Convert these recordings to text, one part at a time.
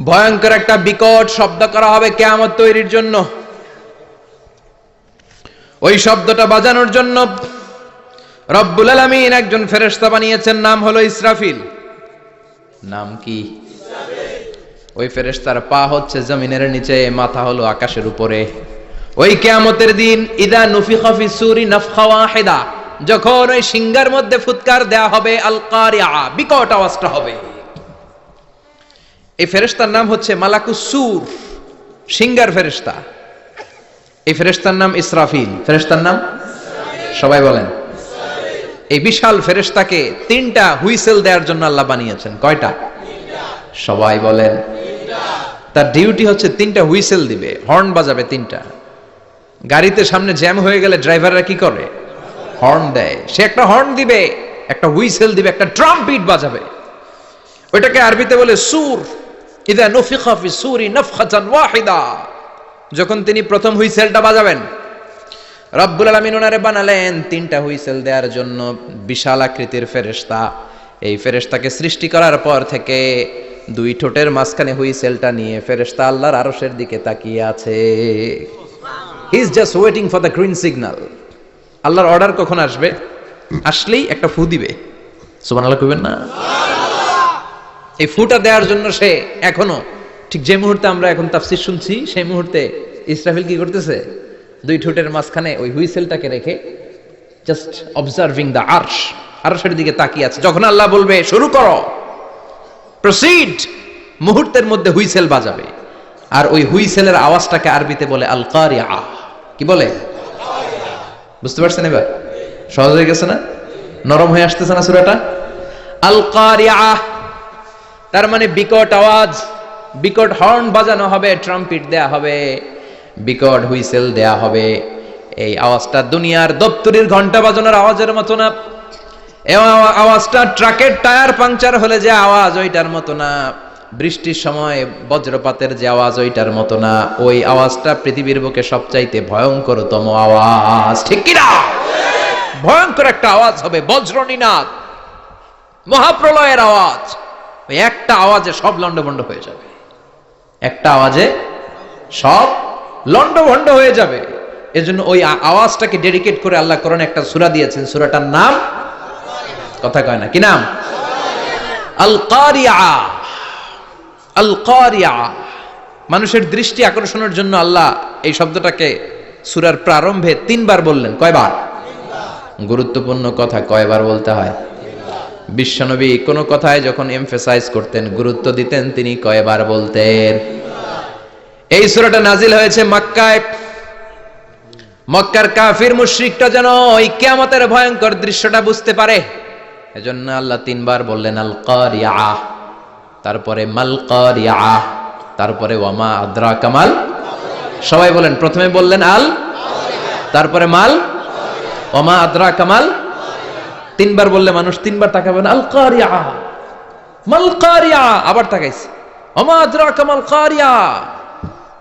ভয়ঙ্কর একটা বিকট শব্দ করা হবে কিয়ামত তৈরির জন্য। ওই শব্দটা বাজানোর জন্য রব্বুল আলামিন একজন ফেরেশতা বানিয়েছেন, নাম হলো ইসরাফিল। নাম কি? ওই ফেরেশতার পা হচ্ছে জমিনের নিচে, মাথা হলো আকাশের উপরে। ওই কিয়ামতের দিন ইদা নুফিখা ফিস সূরি নাফখা ওয়াহিদা, যখন ওই সিংহার মধ্যে ফুৎকার দেয়া হবে, আল কারিআ, বিকট আওয়াজটা হবে। এই ফেরেশতার নাম হচ্ছে মালাকুস সূর, সিংহার ফেরেশতা। এই ফেরেশতার নাম ইসরাফিল। ফেরেশতার নাম সবাই বলেন। এই বিশাল ফেরেশতাকে তিনটা হুইসেল দেওয়ার জন্য আল্লাহ বানিয়েছেন। কয়টা? সবাই বলেন। তার ডিউটি হচ্ছে তিনটা হুইসেল দিবে, হর্ন বাজাবে তিনটা। গাড়িতে সামনে জ্যাম হয়ে গেলে ড্রাইভাররা কি করে? হর্ন দেয়। সে একটা হর্ন দিবে, একটা হুইসেল দিবে, একটা ট্রাম্পিট বাজাবে। ওইটাকে আরবিতে বলে সূর। ইদা নুফিখা ফিস সূরি নাফখাতান ওয়াহিদা, যখন তিনি প্রথম হুইসেলটা বাজাবেন, রব্বুল আলামিন ওনারে বানালেন তিনটা হুইসেল দেওয়ার জন্য। বিশাল আকৃতির ফেরেশতা। এই ফেরেশতাকে সৃষ্টি করার পর থেকে দুই ঠোঁটের মাঝখানে হুইসেলটা নিয়ে ফেরেশতা আল্লাহর আরশের দিকে তাকিয়ে আছে। He is just waiting for the green signal. আল্লাহর অর্ডার কখন আসবে, আসলেই একটা ফু দিবে। সুবহানাল্লাহ কইবেন না? এই ফুটা দেওয়ার জন্য সে এখনো, ঠিক যে মুহূর্তে আমরা এখন তাফসীর শুনছি, সেই মুহূর্তে ইসরাফিল কি করতেছে? দুই ঠোঁটের মাঝখানে ওই হুইসেলটাকে রেখে জাস্ট অবজার্ভিং দ্য আরশ, আরশের দিকে তাকিয়ে আছে। যখন আল্লাহ বলবে শুরু করো, প্রসিড, মুহূর্তের মধ্যে হুইসেল বাজাবে। আর ওই হুইসেলের আওয়াজটাকে আরবিতে বলে আল কারিআ। কি বলে? বুঝতে পারছেন এবার? সহজ হয়ে গেছে না? নরম হয়ে আসতেছে না সূরাটা? আল কারিআ তার মানে বিকট আওয়াজ, বিকট হর্ন বাজানো হবে, ট্রাম্পিট দেয়া হবে, বিকট হুইসেল দেয়া হবে। এই আওয়াজটা দুনিয়ার দপ্তরির ঘন্টা বাজানোর আওয়াজের মতো না। এই আওয়াজটা ট্রাকের টায়ার পাংচার হলে যে আওয়াজ, ওইটার মতো না। বৃষ্টির সময় বজ্রপাতের যে আওয়াজ, ওইটার মতো না। ওই আওয়াজটা পৃথিবীর বুকে সবচাইতে ভয়ঙ্করতম আওয়াজ। ঠিক কি না? ভয়ঙ্কর একটা আওয়াজ হবে, বজ্রনিনাদ, মহাপ্রলয়ের আওয়াজ। ওই একটা আওয়াজে সব লন্ডভন্ড হয়ে যাবে। একটা আওয়াজে সব লন্ডভন্ড হয়ে যাবে। এজন্য ওই আওয়াজটাকে ডেডিকেট করে আল্লাহ কোরআনে একটা সূরা দিয়েছেন। সূরাটার নাম, কথা কয় না, কি নাম? আল কারিআ। আল কারিআ। মানুষের দৃষ্টি আকর্ষণের জন্য আল্লাহ এই শব্দটাকে সূরার প্রারম্ভে 3 বার বললেন। কয়বার? গুরুত্বপূর্ণ কথা কয়বার বলতে হয়? বিশ্বনবী কোন কথায় যখন এমফাসাইজ করতেন, গুরুত্ব দিতেন, তিনি কয়বার বলতেন? এই সূরাটা নাজিল হয়েছে মক্কায়। মক্কার কাফির মুশরিকরা যেন ওই কিয়ামতের ভয়ঙ্কর দৃশ্যটা বুঝতে পারে, এজন্য আল্লাহ 3 বার বললেন আল কারিআ, তারপরে মাল কারিআ, তারপরে ওয়ামা আদরাকা মাল। সবাই বলেন। প্রথমে বললেন আল, তারপরে মাল, ওয়ামা আদরাকা মাল। 3 বার বললে মানুষ 3 বার তাকাবে না। আল কারিআ, মাল কারিআ, আবার তাকাইছে, ওয়ামা আদরাকা মাল কারিআ।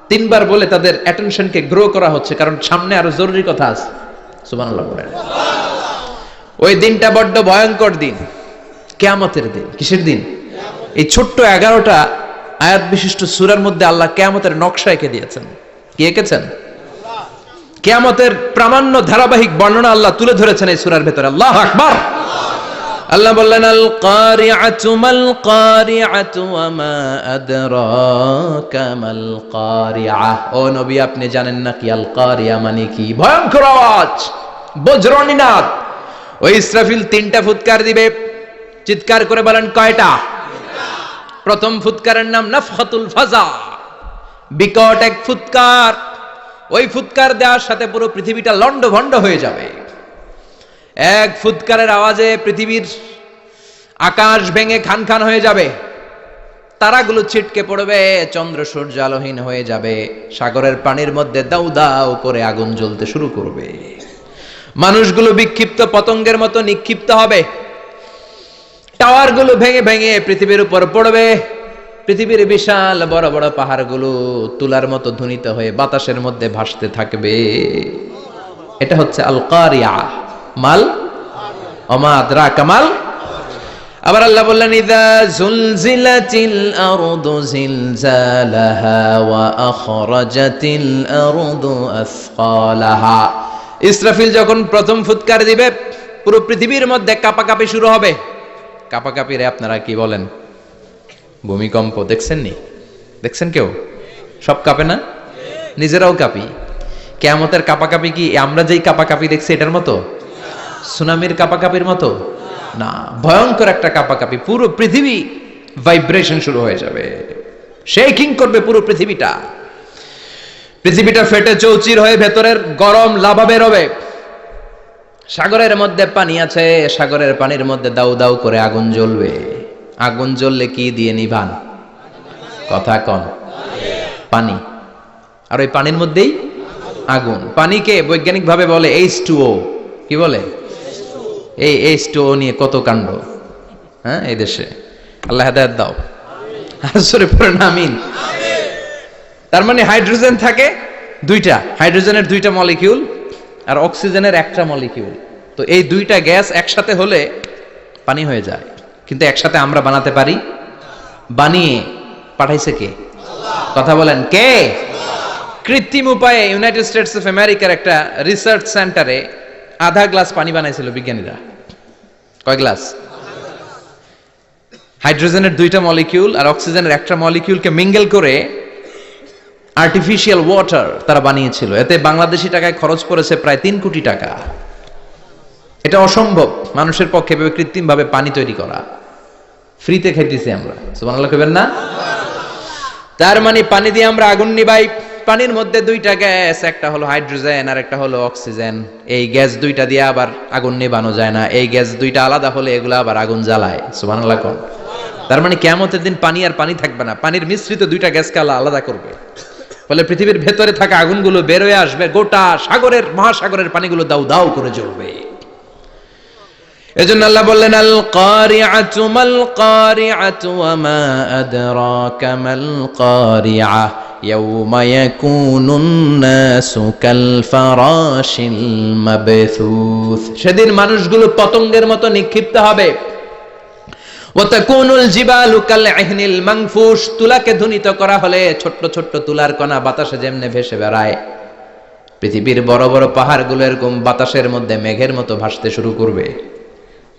3 বার বলে তাদের অ্যাটেনশনকে গ্রো করা হচ্ছে, কারণ সামনে আরো জরুরি কথা আছে। সুবহানাল্লাহ বলেন। ওই দিনটা বড্ড ভয়ঙ্কর দিন, কিয়ামতের দিন। কিসের দিন? এই ছোট্ট 11টা আয়াত বিশিষ্ট সূরার মধ্যে আল্লাহ কিয়ামতের নকশা এঁকে দিয়েছেন। কি এঁকেছেন? কিয়ামতের প্রামাণ্য ধারাবাহিক বর্ণনা আল্লাহ তুলে ধরেছেন এই সূরার ভেতরে। আল্লাহু আকবার। আল্লাহ বললেন আল কারিআতু মাল কারিআতু ওয়া মা আদরাকা মাল কারিআ। ও নবী, আপনি জানেন না কি আল কারিআ মানে কি? ভয়ঙ্কর আওয়াজ, বজ্রনিনাদ। ওই ইসরাফিল 3টা ফুৎকার দিবে। চিৎকার করে বলেন কয়টা? প্রথম ফুৎকারের নাম নাফখাতুল ফাজা, বিকট এক ফুৎকার। ওই ফুৎকার দেওয়ার সাথে পুরো পৃথিবীটা লন্ডভন্ড হয়ে যাবে। এক ফুৎকারের আওয়াজে পৃথিবীর আকাশ ভেঙে খান খান হয়ে যাবে, তারাগুলো ছিটকে পড়বে, চন্দ্র সূর্য আলোহীন হয়ে যাবে, সাগরের পানির মধ্যে দাউ দাউ করে আগুন জ্বলতে শুরু করবে, মানুষগুলো বিক্ষিপ্ত পতঙ্গের মতো নিক্ষিপ্ত হবে, টাওয়ারগুলো ভেঙে ভেঙে পৃথিবীর উপর পড়বে, পৃথিবীর বিশাল বড় বড় পাহাড়গুলো তুলার মতো ধ্বনিত হয়ে বাতাসের মধ্যে ভাসতে থাকবে। এটা হচ্ছে আল কারিআ। মাল ওমা আদরাকা মাল। আবার আল্লাহ বললেন ইযা যুলজিলাতিল আরদু জিলজালাহা ওয়া আখরাজাতিল আরদু আসকালাহা। ইসরাফিল যখন প্রথম ফুৎকার দিবে পুরো পৃথিবীর মধ্যে কাঁপাকাঁপি শুরু হবে। কাঁপাকাঁপি রে আপনারা কি বলেন? ভূমিকম্প দেখছেন নি? দেখছেন কেউ? সব কাঁপে না? নিজেরাও কাঁপি। কিয়ামতের কাঁপাকাঁপি কি আমরা যেই কাঁপাকাঁপি দেখছি এটার মতো? সুনামির কাঁপাকাঁপির মতো না, ভয়ঙ্কর একটা কাঁপাকাঁপি। পুরো পৃথিবী ভাইব্রেশন শুরু হয়ে যাবে, শেকিং করবে পুরো পৃথিবীটা। পৃথিবীটা ফেটে চৌচির হয়ে ভেতরের গরম লাভা বেরোবে। সাগরের মধ্যে পানি আছে, সাগরের পানির মধ্যে দাউ দাউ করে আগুন জ্বলবে। আগুন জ্বললে কি দিয়ে নিভান? কথা কন। পানি। আর ওই পানির মধ্যেই আগুন। পানিকে বৈজ্ঞানিক ভাবে বলে H2O। কি বলে? এই H2O নিয়ে কত কাণ্ড, হ্যাঁ এই দেশে। আল্লাহ হেদায়েত দাও, আসরে পড়েন আমিন। তার মানে হাইড্রোজেন থাকে দুইটা, হাইড্রোজেনের দুইটা মলিকিউল আর অক্সিজেনের একটা মলিকিউল। তো এই দুইটা গ্যাস একসাথে হলে পানি হয়ে যায়। কিন্তু একসাথে আমরা বানাতে পারি? বানিয়ে পাঠাইছে কে? কথা বলেন কে? কৃত্রিম উপায়ে ইউনাইটেড স্টেটস অফ আমেরিকার একটা রিসার্চ সেন্টারে আধা গ্লাস পানি বানাইছিল বিজ্ঞানীরা। কয় গ্লাস? হাইড্রোজেনের দুইটা মলিকিউল আর অক্সিজেনের একটা মলিকিউলকে মিঙ্গেল করে আর্টিফিশিয়াল ওয়াটার তারা বানিয়েছিল। এতে বাংলাদেশি টাকায় খরচ পড়েছে প্রায় 3 কোটি টাকা। এটা অসম্ভব মানুষের পক্ষে কৃত্রিম ভাবে পানি তৈরি করা। ফ্রিতে খাইতেছি আমরা, সুবহানাল্লাহ কইবেন না? তার মানে পানি দিয়ে আমরা আগুন নিবাই। পানির মধ্যে দুইটা গ্যাস, একটা হলো হাইড্রোজেন আর একটা হলো অক্সিজেন। এই গ্যাস দুইটা দিয়ে আবার আগুন নিবানো যায় না। এই গ্যাস দুইটা আলাদা হলে এগুলো আবার আগুন জ্বালায়। সুবহানাল্লাহ কোন। তার মানে কিয়ামতের দিন পানি আর পানি থাকবে না, পানির মিশ্রিত দুইটা গ্যাসকে আল্লাহ আলাদা করবে। ফলে পৃথিবীর ভেতরে থাকা আগুনগুলো বের হয়ে আসবে, গোটা সাগরের মহাসাগরের পানিগুলো দাউ দাউ করে জ্বলবে। এজন্য আল্লাহ বললেন আল কারিআতু মাল কারিআতু ওয়া মা আদরাকা মাল কারিআহ ইয়াউমা ইয়াকুনুন নাসু কাল ফারাশিল মাবথুস। সেদিন মানুষগুলো পতঙ্গের মতো নিক্ষিপ্ত হবে। ওয়া তাকুনুল জিবালু কাল ইহনিল মানফুশ। তুলাকে ধ্বনিত করা হলে ছোট্ট ছোট্ট তুলার কণা বাতাসে যেমনে ভেসে বেড়ায়, পৃথিবীর বড় বড় পাহাড়গুলো এরকম বাতাসের মধ্যে মেঘের মতো ভাসতে শুরু করবে।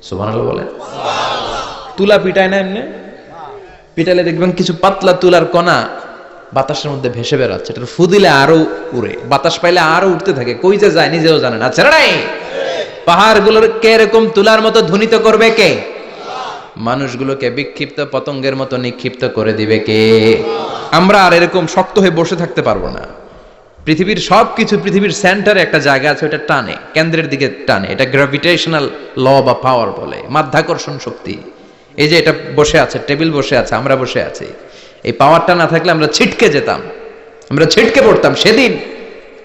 সুবহানাল্লাহ বলেন। তুলা পিটায় না এমনি? পিটালে দেখবেন কিছু পাতলা তুলার কণা বাতাসের মধ্যে ভেসে বেড়াচ্ছে। এটা ফু দিলে আরো উড়ে, বাতাস পাইলে আরো উঠতে থাকে, কই যে যায় নিজেও জানে না। ছেড়ে নাই। পাহাড়গুলোকে এরকম তুলার মতো ধ্বনিত করবে কে? মানুষগুলোকে বিক্ষিপ্ত পতঙ্গের মতো নিক্ষিপ্ত করে দিবে কে? আমরা আর এরকম শক্ত হয়ে বসে থাকতে পারবো না। পৃথিবীর সবকিছু, পৃথিবীর সেন্টারে একটা জায়গা আছে, ওটা টানে, কেন্দ্রের দিকে টানে। এটা গ্র্যাভিটেশনাল ল বা পাওয়ার বলে, মাধ্যাকর্ষণ শক্তি। এই যে এটা বসে আছে, টেবিল বসে আছে, আমরা বসে আছি, এই পাওয়ারটা না থাকলে আমরা ছিটকে যেতাম, আমরা ছিটকে পড়তাম। সেদিন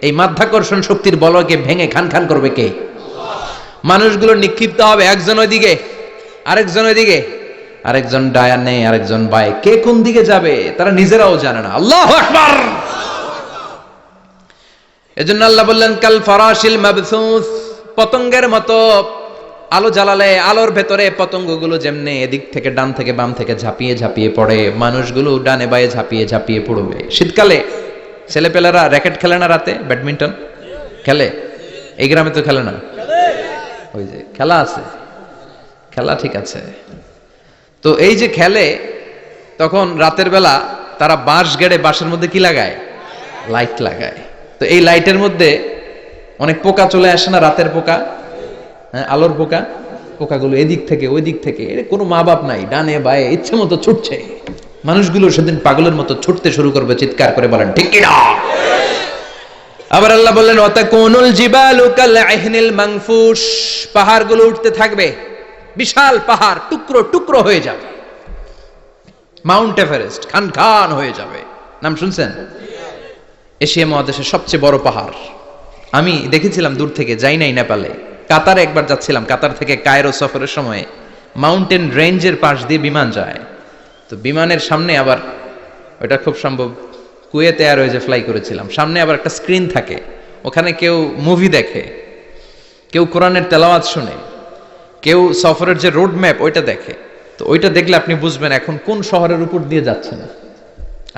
এই মাধ্যাকর্ষণ শক্তির বলকে ভেঙে খান খান করবে কে? মানুষগুলো নিক্ষিপ্ত হবে, একজন ওইদিকে, আরেকজন ওইদিকে, আরেকজন ডায়ানে, আরেকজন বাই। কে কোন দিকে যাবে তারা নিজেরাও জানে না। আল্লাহু আকবার। এজন্য আল্লাহ বললেন কাল ফারাশিল মাবথুস। পতঙ্গের মতো আলো জ্বালালে আলোর ভেতরে পতঙ্গগুলো যেমনে এদিক থেকে ডান থেকে বাম থেকে ঝাঁপিয়ে ঝাঁপিয়ে পড়ে, মানুষগুলো ডানে বায়ে ঝাঁপিয়ে ঝাঁপিয়ে পড়বে। শীতকালে ছেলেপেলেরা র্যাকেট খেলে না, রাতে ব্যাডমিন্টন খেলে। এই গ্রামে তো খেলে না, ওই যে খেলা আছে, খেলা ঠিক আছে। তো এই যে খেলে, তখন রাতের বেলা তারা বাঁশ গেড়ে, বাঁশের মধ্যে কি লাগায়? লাইট লাগায়। তো এই লাইটের মধ্যে অনেক পোকা চলে আসে না, রাতের পোকা, হ্যাঁ আলোর পোকা। পোকাগুলো এদিক থেকে ওই দিক থেকে, কোনো মা বাপ নাই, ডানে বায়ে ইচ্ছে মতো ছুটছে। মানুষগুলো সেদিন পাগলের মতো ছুটতে শুরু করবে, চিৎকার করে বলেন ঠিক কি না? আবার আল্লাহ বললেন ওয়াতাকুনুল জিবালু কাল ইহনিল মানফুশ। পাহাড়গুলো উঠতে থাকবে, বিশাল পাহাড় টুকরো টুকরো হয়ে যাবে। মাউন্ট এভারেস্ট খান খান হয়ে যাবে। নাম শুনছেন? এশিয়া মহাদেশের সবচেয়ে বড় পাহাড়। আমি দেখেছিলাম দূর থেকে, যাই নাই নেপালে। কাতারে একবার যাচ্ছিলাম, কাতার থেকে কায়রো সফরের সময় মাউন্টেন রেঞ্জের পাশ দিয়ে বিমান যায়। তো বিমানের সামনে আবার, ওটা খুব সম্ভব কুয়েতে এয়ারওয়েজে ফ্লাই করেছিলাম, সামনে আবার একটা স্ক্রিন থাকে। ওখানে কেউ মুভি দেখে, কেউ কোরআনের তেলাওয়াত শুনে, কেউ সফরের যে রোড ম্যাপ ওইটা দেখে। তো ওইটা দেখলে আপনি বুঝবেন এখন কোন শহরের উপর দিয়ে যাচ্ছে না,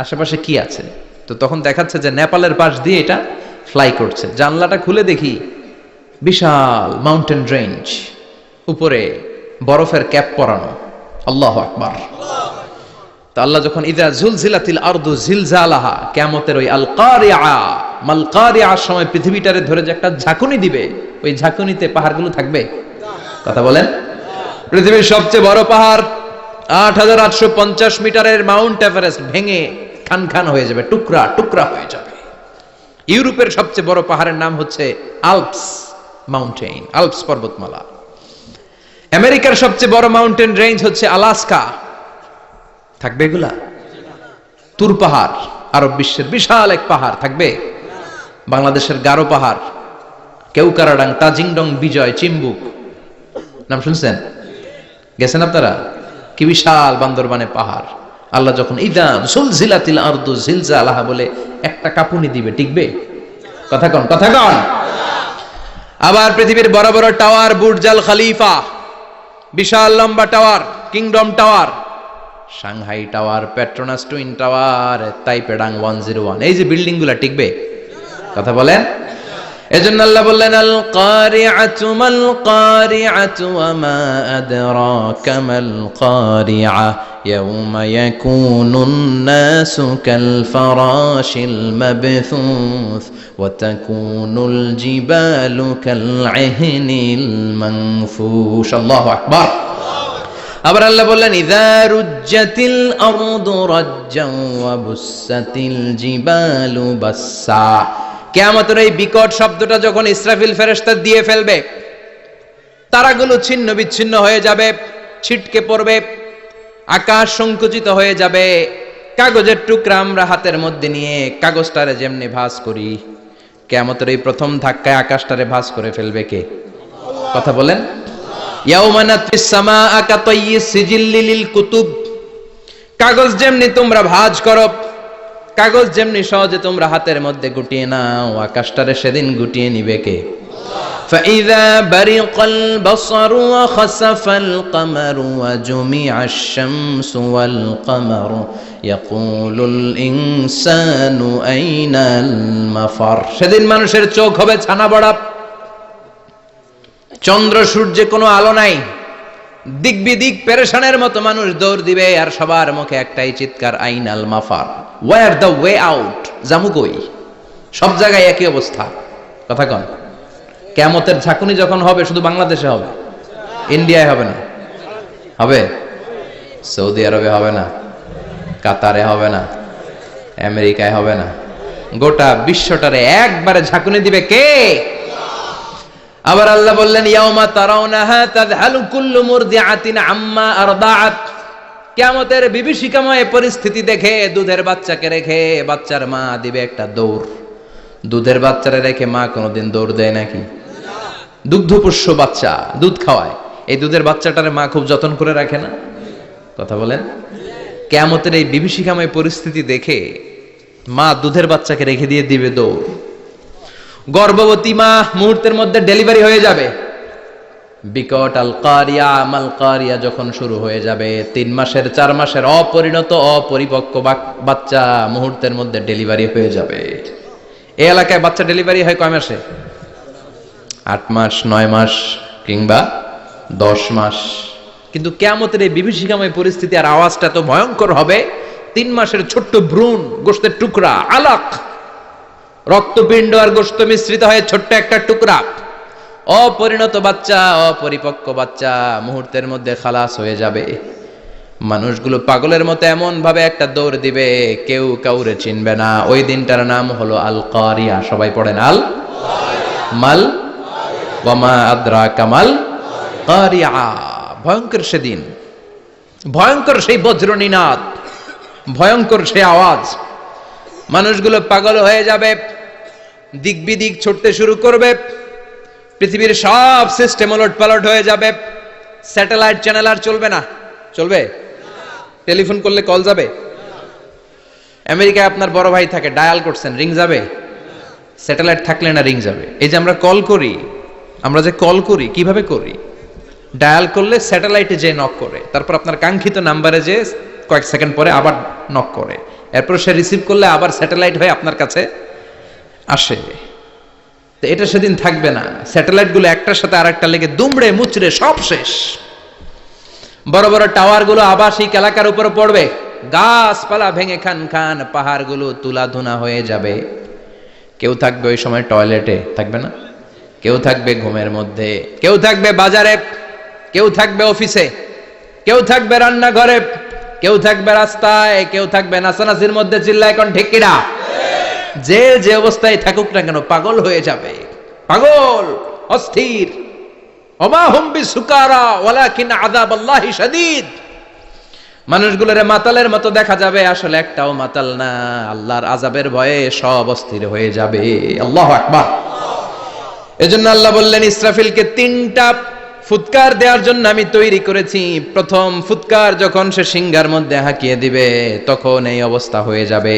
আশেপাশে কি আছে। তো তখন দেখাচ্ছে যে নেপালের পাশ দিয়ে এটা ফ্লাই করছে। জানলাটা খুলে দেখি বিশাল মাউন্টেন রেঞ্জ, উপরে বরফের ক্যাপ পরানো। আল্লাহু আকবার। তো আল্লাহ যখন ইযা জুলজিলাতিল আরদু জিলজালাহা, কিয়ামতের ওই আল কারিআ মাল কারিআর সময় পৃথিবীটারে ধরে যে একটা ঝাঁকুনি দিবে, ওই ঝাঁকুনিতে পাহাড়গুলো থাকবে? কথা বলেন। পৃথিবীর সবচেয়ে বড় পাহাড় ৮৮৫০ মিটারের মাউন্ট এভারেস্ট ভেঙে খান খান হয়ে যাবে, টুকরা টুকরা হয়ে যাবে। ইউরোপের সবচেয়ে বড় পাহাড়ের নাম হচ্ছে আল্পস মাউন্টেন, আল্পস পর্বতমালা। আমেরিকার সবচেয়ে বড় মাউন্টেন রেঞ্জ হচ্ছে আলাস্কা, থাকবে এগুলা? তুর পাহাড় আরব বিশ্বের বিশাল এক পাহাড় থাকবে? বাংলাদেশের গারো পাহাড়, কেউকারাডাং, তাজিংডং, বিজয়, চিম্বুক, নাম শুনছেন? গেছেন আপনারা? কি বিশাল বান্দরবানে পাহাড়। আল্লাহ যখন ইদা জুলজিলাতিল আরদু জিলজালাহা বলে একটা কাঁপুনি দিবে, টিকবে? কথা কন, কথা কন। আবার পৃথিবীর বড় বড় টাওয়ার, বুর্জ আল খলিফা, বিশাল লম্বা tower, Kingdom Tower, Shanghai Tower, Petronas Twin Tower, Taipei 101, এই যে বিল্ডিং গুলা টিকবে? কথা বলেন। এজন্য আল্লাহ বললেন আল কারিআতু মাল কারিআতু ওয়া মা আদরাকা মাল কারিআ ইয়াউমা ইয়াকুনুন নাসু কাল ফারাশিল মাবথুস ওয়া তাকুনুল জিবালু কাল ইহনিল মানফুশ। আল্লাহু আকবার। আবার আল্লাহ বললেন ইযা রুজ্জাতিল আরদু রাজ্জান ওয়া বুসাতিল জিবালু বাসসা। কিয়ামতের এই বিকট শব্দটা যখন ইসরাফিল ফেরেশতা দিয়ে ফেলবে, তারাগুলো ছিন্ন বিচ্ছিন্ন হয়ে যাবে, ছিটকে পড়বে, আকাশ সংকুচিত হয়ে যাবে। কাগজের টুকরা আমরা হাতের মধ্যে নিয়ে কাগজটারে যেমনি ভাঁজ করি, কিয়ামতের এই প্রথম ধাক্কায় আকাশটারে ভাঁজ করে ফেলবে কে? কথা বলেন। ইয়াউমা নাতফিস সামাআ কাতাইয়িস সিজিল্লি লিল কুতুব। কাগজ যেমনি তোমরা ভাঁজ করো, কাগজ যেমনি সহজে তোমরা হাতের মধ্যে গুটিয়ে নাও, আকাশটারে সেদিন গুটিয়ে নিবে কে? ফাইযা বারিকাল বাসারু ওয়া খাসাফাল কামারু ওয়া জুমিআশ শামসু ওয়াল কামারু ইয়াকুলুল ইনসানু আইনাল মাফার। সেদিন মানুষের চোখ হবে ছানা বড়া, চন্দ্র সূর্যে কোনো আলো নাই, দিক বিদিক পেরেশানের মতো মানুষ দৌড় দিবে, আর সবার মুখে একটাই চিৎকার, আইনাল মাফার, ওয়্যার দ্য ওয়ে আউট, জামু কই? সব জায়গায় একই অবস্থা। কথা কন। কিয়ামতের ঝাঁকুনি যখন হবে শুধু বাংলাদেশে হবে, ইন্ডিয়ায় হবে না, হবে সৌদি আরবে হবে না, কাতারে হবে না, আমেরিকায় হবে না, গোটা বিশ্বটারে একবারে ঝাঁকুনি দিবে কে? আবার আল্লাহ বললেন ইয়াউমা তারাউনাহা তাযহালু কুল্লু মুরদিআতিন আম্মা আরদাআত। কিয়ামতের বিভীষিকাময় পরিস্থিতি দেখে দুধের বাচ্চাকে রেখে বাচ্চার মা দিবে একটা দৌড়। দুধের বাচ্চারে রেখে মা কোনোদিন দৌড় দেয় নাকি? দুগ্ধপোষ্য বাচ্চা, দুধ খাওয়ায়, এই দুধের বাচ্চাটারে মা খুব যত্ন করে রাখে না? কথা বলেন। কিয়ামতের এই বিভীষিকাময় পরিস্থিতি দেখে মা দুধের বাচ্চাকে রেখে দিয়ে দিবে দৌড়। গর্ভবতী মা মুহূর্তের মধ্যে ডেলিভারি হয়ে যাবে। বিকট আল কারিয়া মাল কারিয়া যখন শুরু হয়ে যাবে, 3 মাসের 4 মাসের অপরিণত অপরিপক্ক বাচ্চা মুহূর্তের মধ্যে ডেলিভারি হয়ে যাবে। এই এলাকায় বাচ্চা ডেলিভারি হয় কয় মাসে? 8 মাস, 9 মাস কিংবা 10 মাস। কিন্তু কিয়ামতের এই বিভীষিকাময় পরিস্থিতি আর আওয়াজটা তো ভয়ঙ্কর হবে। 3 মাসের ছোট্ট ভ্রূণ, গোশতের টুকরা, আলাক, রক্তপিণ্ড আর গোশত মিশ্রিত হয়ে ছোট্ট একটা টুকরা, অপরিণত বাচ্চা, অপরিপক্ক বাচ্চা মুহূর্তের মধ্যে খালাস হয়ে যাবে। মানুষগুলো পাগলের মতো এমন ভাবে একটা দৌড় দিবে, কেউ কাউরে চিনবে না। ওই দিনটার নাম হলো আল কারিয়া। সবাই পড়েন আল মাল ওয়া মা আদরাকা মাল কারিয়া। ভয়ঙ্কর সেদিন, ভয়ঙ্কর সেই বজ্রনিনাদ, ভয়ঙ্কর সেই আওয়াজ। মানুষগুলো পাগল হয়ে যাবে, দিক বিদিক ছুটতে শুরু করবে, পৃথিবীর সব সিস্টেম ওলট পালট হয়ে যাবে। স্যাটেলাইট চ্যানেল আর চলবে না। চলবে? টেলিফোন করলে কল যাবে? আমেরিকায় আপনার বড় ভাই থাকে, ডায়াল করছেন, রিং যাবে? স্যাটেলাইট থাকলে না রিং যাবে? এই যে আমরা কল করি, আমরা যে কল করি কিভাবে করি? ডায়াল করলে স্যাটেলাইটে যে নক করে, তারপর আপনার কাঙ্ক্ষিত নাম্বারে যে কয়েক সেকেন্ড পরে আবার নক করে, এরপর সে রিসিভ করলে আবার স্যাটেলাইট হয়ে আপনার কাছে আসে। তো এটা সেদিন থাকবে না, স্যাটেলাইট গুলো একটার সাথে আরেকটা লেগে দুমড়ে মুচড়ে সব শেষ। বড় বড় টাওয়ার গুলো আবাসিক এলাকার উপর পড়বে, গাছপালা ভেঙে খান খান, পাহাড় গুলো তুলা ধুনা হয়ে যাবে। কেউ থাকবে ওই সময় টয়লেটে, থাকবে না? কেউ থাকবে ঘুমের মধ্যে, কেউ থাকবে বাজারে, কেউ থাকবে অফিসে, কেউ থাকবে রান্নাঘরে, কেউ থাকবে রাস্তায়, কেউ থাকবে নাচানাচির মধ্যে। চিল্লায় এখন ঠিক কিনা? যে যে অবস্থায় থাকুক না কেন পাগল হয়ে যাবে, পাগল, অস্থির। ওমা হুম বিসুকারা ওয়ালাকিন আযাবাল্লাহি শাদীদ। মানুষগুলোরে মাতালের মতো দেখা যাবে, আসলে একটাও মাতাল না। আল্লাহর আযাবের ভয়ে সব অস্থির হয়ে যাবে। আল্লাহু আকবার। এজন্য আল্লাহ বললেন, ইসরাফিলকে 3টা ফুৎকার দেওয়ার জন্য আমি তৈরি করেছি। প্রথম ফুৎকার যখন সে সিংহার মধ্যে হাঁকিয়ে দিবে, তখন এই অবস্থা হয়ে যাবে।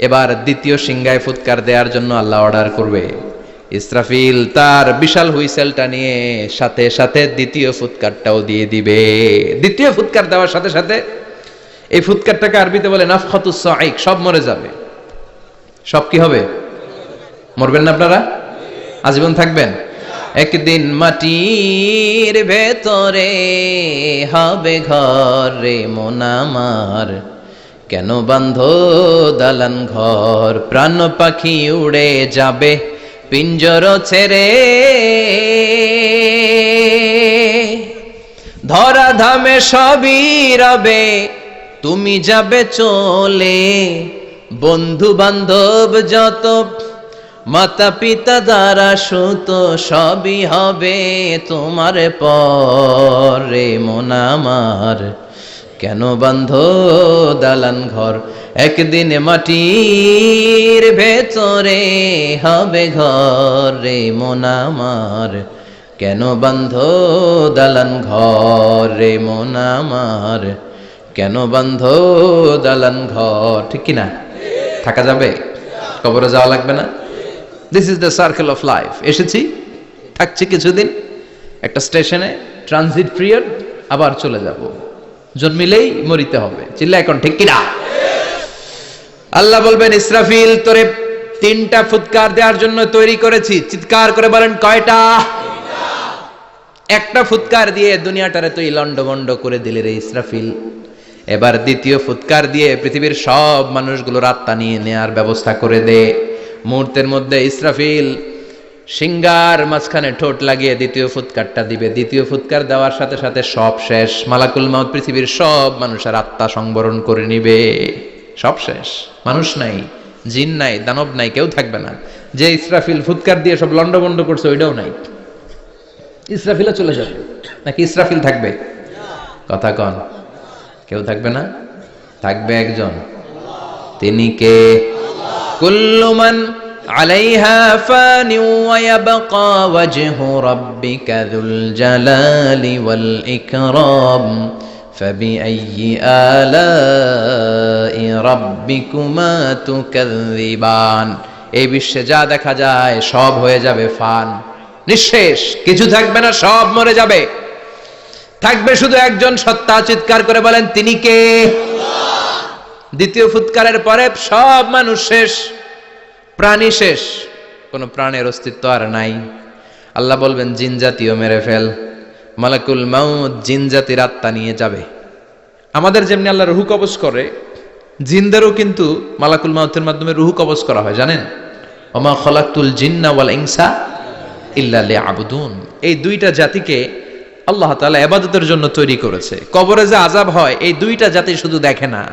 এবার দ্বিতীয় সিংহায় ফুৎকার দেওয়ার জন্য আল্লাহ অর্ডার করবে। ইসরাফিল তার বিশাল হুইসেলটা নিয়ে সাথে সাথে দ্বিতীয় ফুৎকারটাও দিয়ে দিবে। দ্বিতীয় ফুৎকার দেওয়ার সাথে সাথে, এই ফুৎকারটাকে আরবিতে বলে নাফখাতুস সাঈক, সব মরে যাবে। সব কি হবে? মরবেন না আপনারা? আজীবন থাকবেন? একদিন মাটির ভেতরে হবে ঘর রে মন আমার, কেন বাঁধো দালান ঘর, প্রাণ পাখি উড়ে যাবে পিঞ্জর ছেড়ে, ধরা ধামে সবই রবে তুমি যাবে চলে, বন্ধু বান্ধব যত মাতা পিতা দ্বারা সুত সবই হবে তোমার পরে মন আমার, কেন বাঁধো দালান ঘর, একদিন মাটির ভেতরে হবে ঘর রে মন আমার, কেন বাঁধো দালান ঘর রে মন আমার, কেন বাঁধো দালান ঘর। ঠিক কিনা? থাকা যাবে? কবরে যাওয়া লাগবে না? This is the circle of life. এসেছি, থাকছি কিছুদিন, একটা স্টেশনে ট্রানজিট পিরিয়ড, আবার চলে যাব। জন্মিলেই মরিতে হবে। চিল্লা এখন ঠিক কিনা? আল্লাহ বলবেন, ইসরাফিল তোরে 3টা ফুৎকার দেওয়ার জন্য তৈরি করেছি। চিৎকার করে বলেন, কয়টা? একটা ফুৎকার দিয়ে দুনিয়াটারে তুই লন্ডভন্ড করে দিলি রে ইসরাফিল। এবার দ্বিতীয় ফুৎকার দিয়ে পৃথিবীর সব মানুষগুলোর আত্মা নিয়ে নেয়ার ব্যবস্থা করে দে। মুহূর্তের মধ্যে ইসরাফিল সিংহার মাঝখানে ঠোঁট লাগিয়ে দ্বিতীয় ফুৎকারটা দিবে। দ্বিতীয় ফুৎকার দেওয়ার সাথে সাথে সব শেষ। মালাকুল মাউত পৃথিবীর সব মানুষের আত্মা সংবরণ করে নিবে। সব শেষ, মানুষ নাই, জিন নাই, দানব নাই, কেউ থাকবে না। যে ইসরাফিল ফুৎকার দিয়ে সব লন্ডভন্ড করছে ওইটাও নাই। ইসরাফিলও চলে যাবে, নাকি ইসরাফিল থাকবে? কথা কন, কেউ থাকবে না? থাকবে একজন, তিনি কে? কুল্লু মান আলাইহা ফানি ওয়া ইয়াবকা ওয়াজহু রাব্বিকা যুল জালালি ওয়াল ইকরাম ফাবিআইয়ি আলাই রাব্বিকুমা তুকাযযিবান। এই বিশ্বে যা দেখা যায় সব হয়ে যাবে ফান, নিঃশেষ, কিছু থাকবে না, সব মরে যাবে। থাকবে শুধু একজন সত্তা। চিৎকার করে বলেন, তিনি কে? দ্বিতীয় ফুৎকারের পরে সব মানুষ শেষ, প্রাণী শেষ, কোন প্রাণের অস্তিত্ব আর নাই। আল্লাহ বলবেন, জিন জাতিও মেরে ফেল। মালাকুল মাউত জিন জাতির আত্মা নিয়ে যাবে। আমাদের যেমনি আল্লাহ রুহু কবজ করে, জিনদেরও কিন্তু মালাকুল মাউতের মাধ্যমে রুহু কবজ করা হয়, জানেন? ওমা খলাকতুল জিন্না ওয়াল ইনসা ইল্লা লিয়াবুদুন। এই 2টা জাতিকে আল্লাহ তাআলা ইবাদতের জন্য তৈরি করেছে। কবরে যে আযাব হয় এই 2টা জাতি শুধু দেখে না,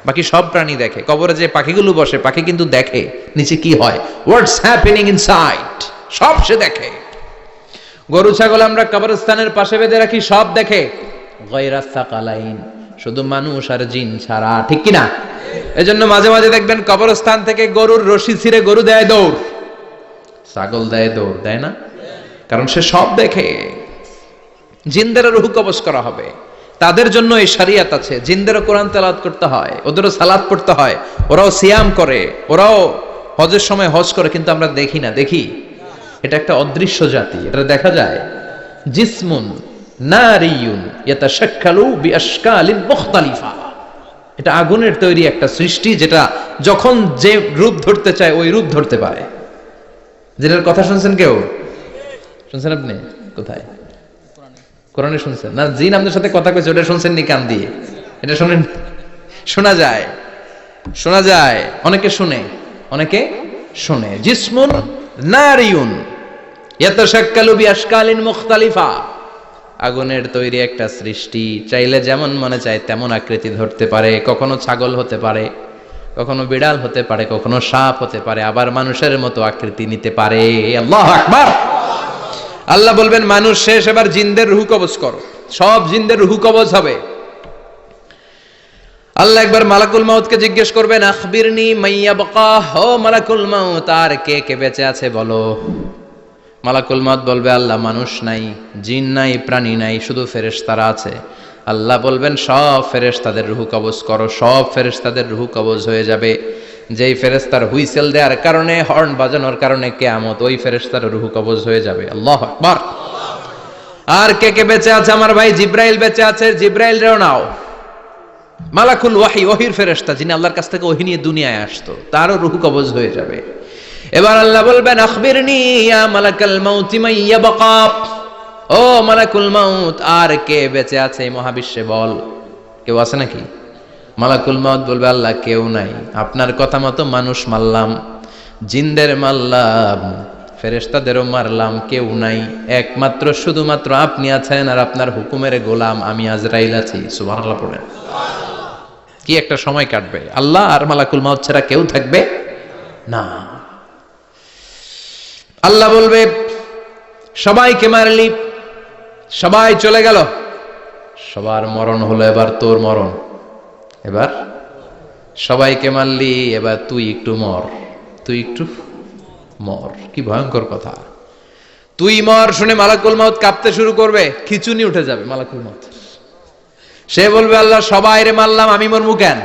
বাকি সব প্রাণী দেখে। কবরে যে পাখিগুলো বসে, পাখি কিন্তু দেখে নিচে কি হয়, হোয়াটস হ্যাপেনিং ইনসাইড, সব সে দেখে। গরু ছাগল আমরা কবরস্থানের পাশে বেঁধে রাখি, সব দেখে। গায়রা সাকালাইন, শুধু মানুষ আর জিন ছাড়া। ঠিক কিনা? এজন্য মাঝে মাঝে দেখবেন কবরস্থান থেকে গরুর রশি ছিঁড়ে গরু দেয় দৌড়, ছাগল দেয় দৌড়, দেয় না? কারণ সে সব দেখে। জিনদের রূহ কবজ করা হবে, তাদের জন্য এই শরিয়ত আছে। জিনদেরও কোরআন তেলাওয়াত করতে হয়, ওদেরও সালাত পড়তে হয়, ওরাও সিয়াম করে, ওরাও হজের সময় হজ করে, কিন্তু আমরা দেখি না। দেখি, এটা একটা অদৃশ্য জাতি, এটা দেখা যায়। জিসমুন নারিয়ুন ইয়াতাশাক্কালু বিআশকালিন মুখতালিফা। এটা আগুনের তৈরি একটা সৃষ্টি, যেটা যখন যে রূপ ধরতে চায় ওই রূপ ধরতে পারে। যেটার কথা শুনছেন কেউ? শুনছেন আপনি? কোথায়? কোরআনে শুনছেন না? জিন আপনার সাথে কথা কইছে, ওটা শুনছেন নি কান দিয়ে? এটা শুনেন? শোনা যায়, শোনা যায়, অনেকে শুনে, অনেকে শুনে। জিসমুন নারিয়ুন ইয়াতাশাক্কালু বিআশকালিন মুখতালিফা, আগুনের তৈরি একটা সৃষ্টি, চাইলে যেমন মনে চায় তেমন আকৃতি ধরতে পারে। কখনো ছাগল হতে পারে, কখনো বিড়াল হতে পারে, কখনো সাপ হতে পারে, আবার মানুষের মতো আকৃতি নিতে পারে। আল্লাহু আকবার। আল্লাহ বলবেন মানুষ শেষ, এবার জিনদের রূহ কবজ করো। সব জিনদের রূহ কবজ হবে। আল্লাহ একবার মালাকুল মাউতকে জিজ্ঞেস করবেন, আখবিরনি মাইয়াবকা, ও মালাকুল মাউত, আর কে কে বেঁচে আছে বলো। মালাকুল মাউত বলবে, আল্লাহ মানুষ নাই, জিন নাই, প্রাণী নাই, শুধু ফেরেশতারা আছে। আল্লাহ বলবেন সব ফেরেশতাদের রূহ কবজ করো। সব ফেরেশতাদের রূহ কবজ হয়ে যাবে। যেই ফেরেশতার হুইসেল দেওয়ার কারণে, হর্ন বাজানোর কারণে কিয়ামত, ওই ফেরেশতার রূহ কবজ হয়ে যাবে। আল্লাহু আকবার। আর কে কে বেঁচে আছে? আমার ভাই জিব্রাইল বেঁচে আছে, জিব্রাইল রেও নাও। মালাকুল ওয়াহি, ওহির ফেরেশতা, যিনি আল্লাহর কাছ থেকে ওহী নিয়ে দুনিয়ায় আসতো, তারও রূহ কবজ হয়ে যাবে। এবার আল্লাহ বলবেন, আখবিরনি ইয়া মালাকাল মাউত মাইয়াবকা, ও মালাকুল মাউত, আর কে বেঁচে আছে এই মহাবিশ্বে বল। কেউ আছে নাকি? মালাকুল মাউত বলবে, আল্লাহ কেউ নাই। আপনার কথা মতো মানুষ মারলাম, জিনদের মারলাম, ফেরেশতাদেরও মারলাম, কেউ নাই, একমাত্র শুধুমাত্র আপনি আছেন, আর আপনার হুকুমের গোলাম আমি আজরাইল আছি। সুবহানাল্লাহ পড়েন। কি একটা সময় কাটবে! আল্লাহ আর মালাকুল মাউত ছাড়া কেউ থাকবে না। আল্লাহ বলবে, সবাইকে মারলি, সবাই চলে গেল, সবার মরণ হলো, এবার তোর মরণ। এবার সবাইকে মারলি, এবার তুই একটু মর, তুই একটু মর। কি ভয়ঙ্কর কথা! তুই মর শুনে মালাকুল মাউত কাঁপতে শুরু করবে, খিচুনি উঠে যাবে মালাকুল মাউত। সে বলবে, আল্লাহ সবাই রে মারলাম, আমি মরবো কেন?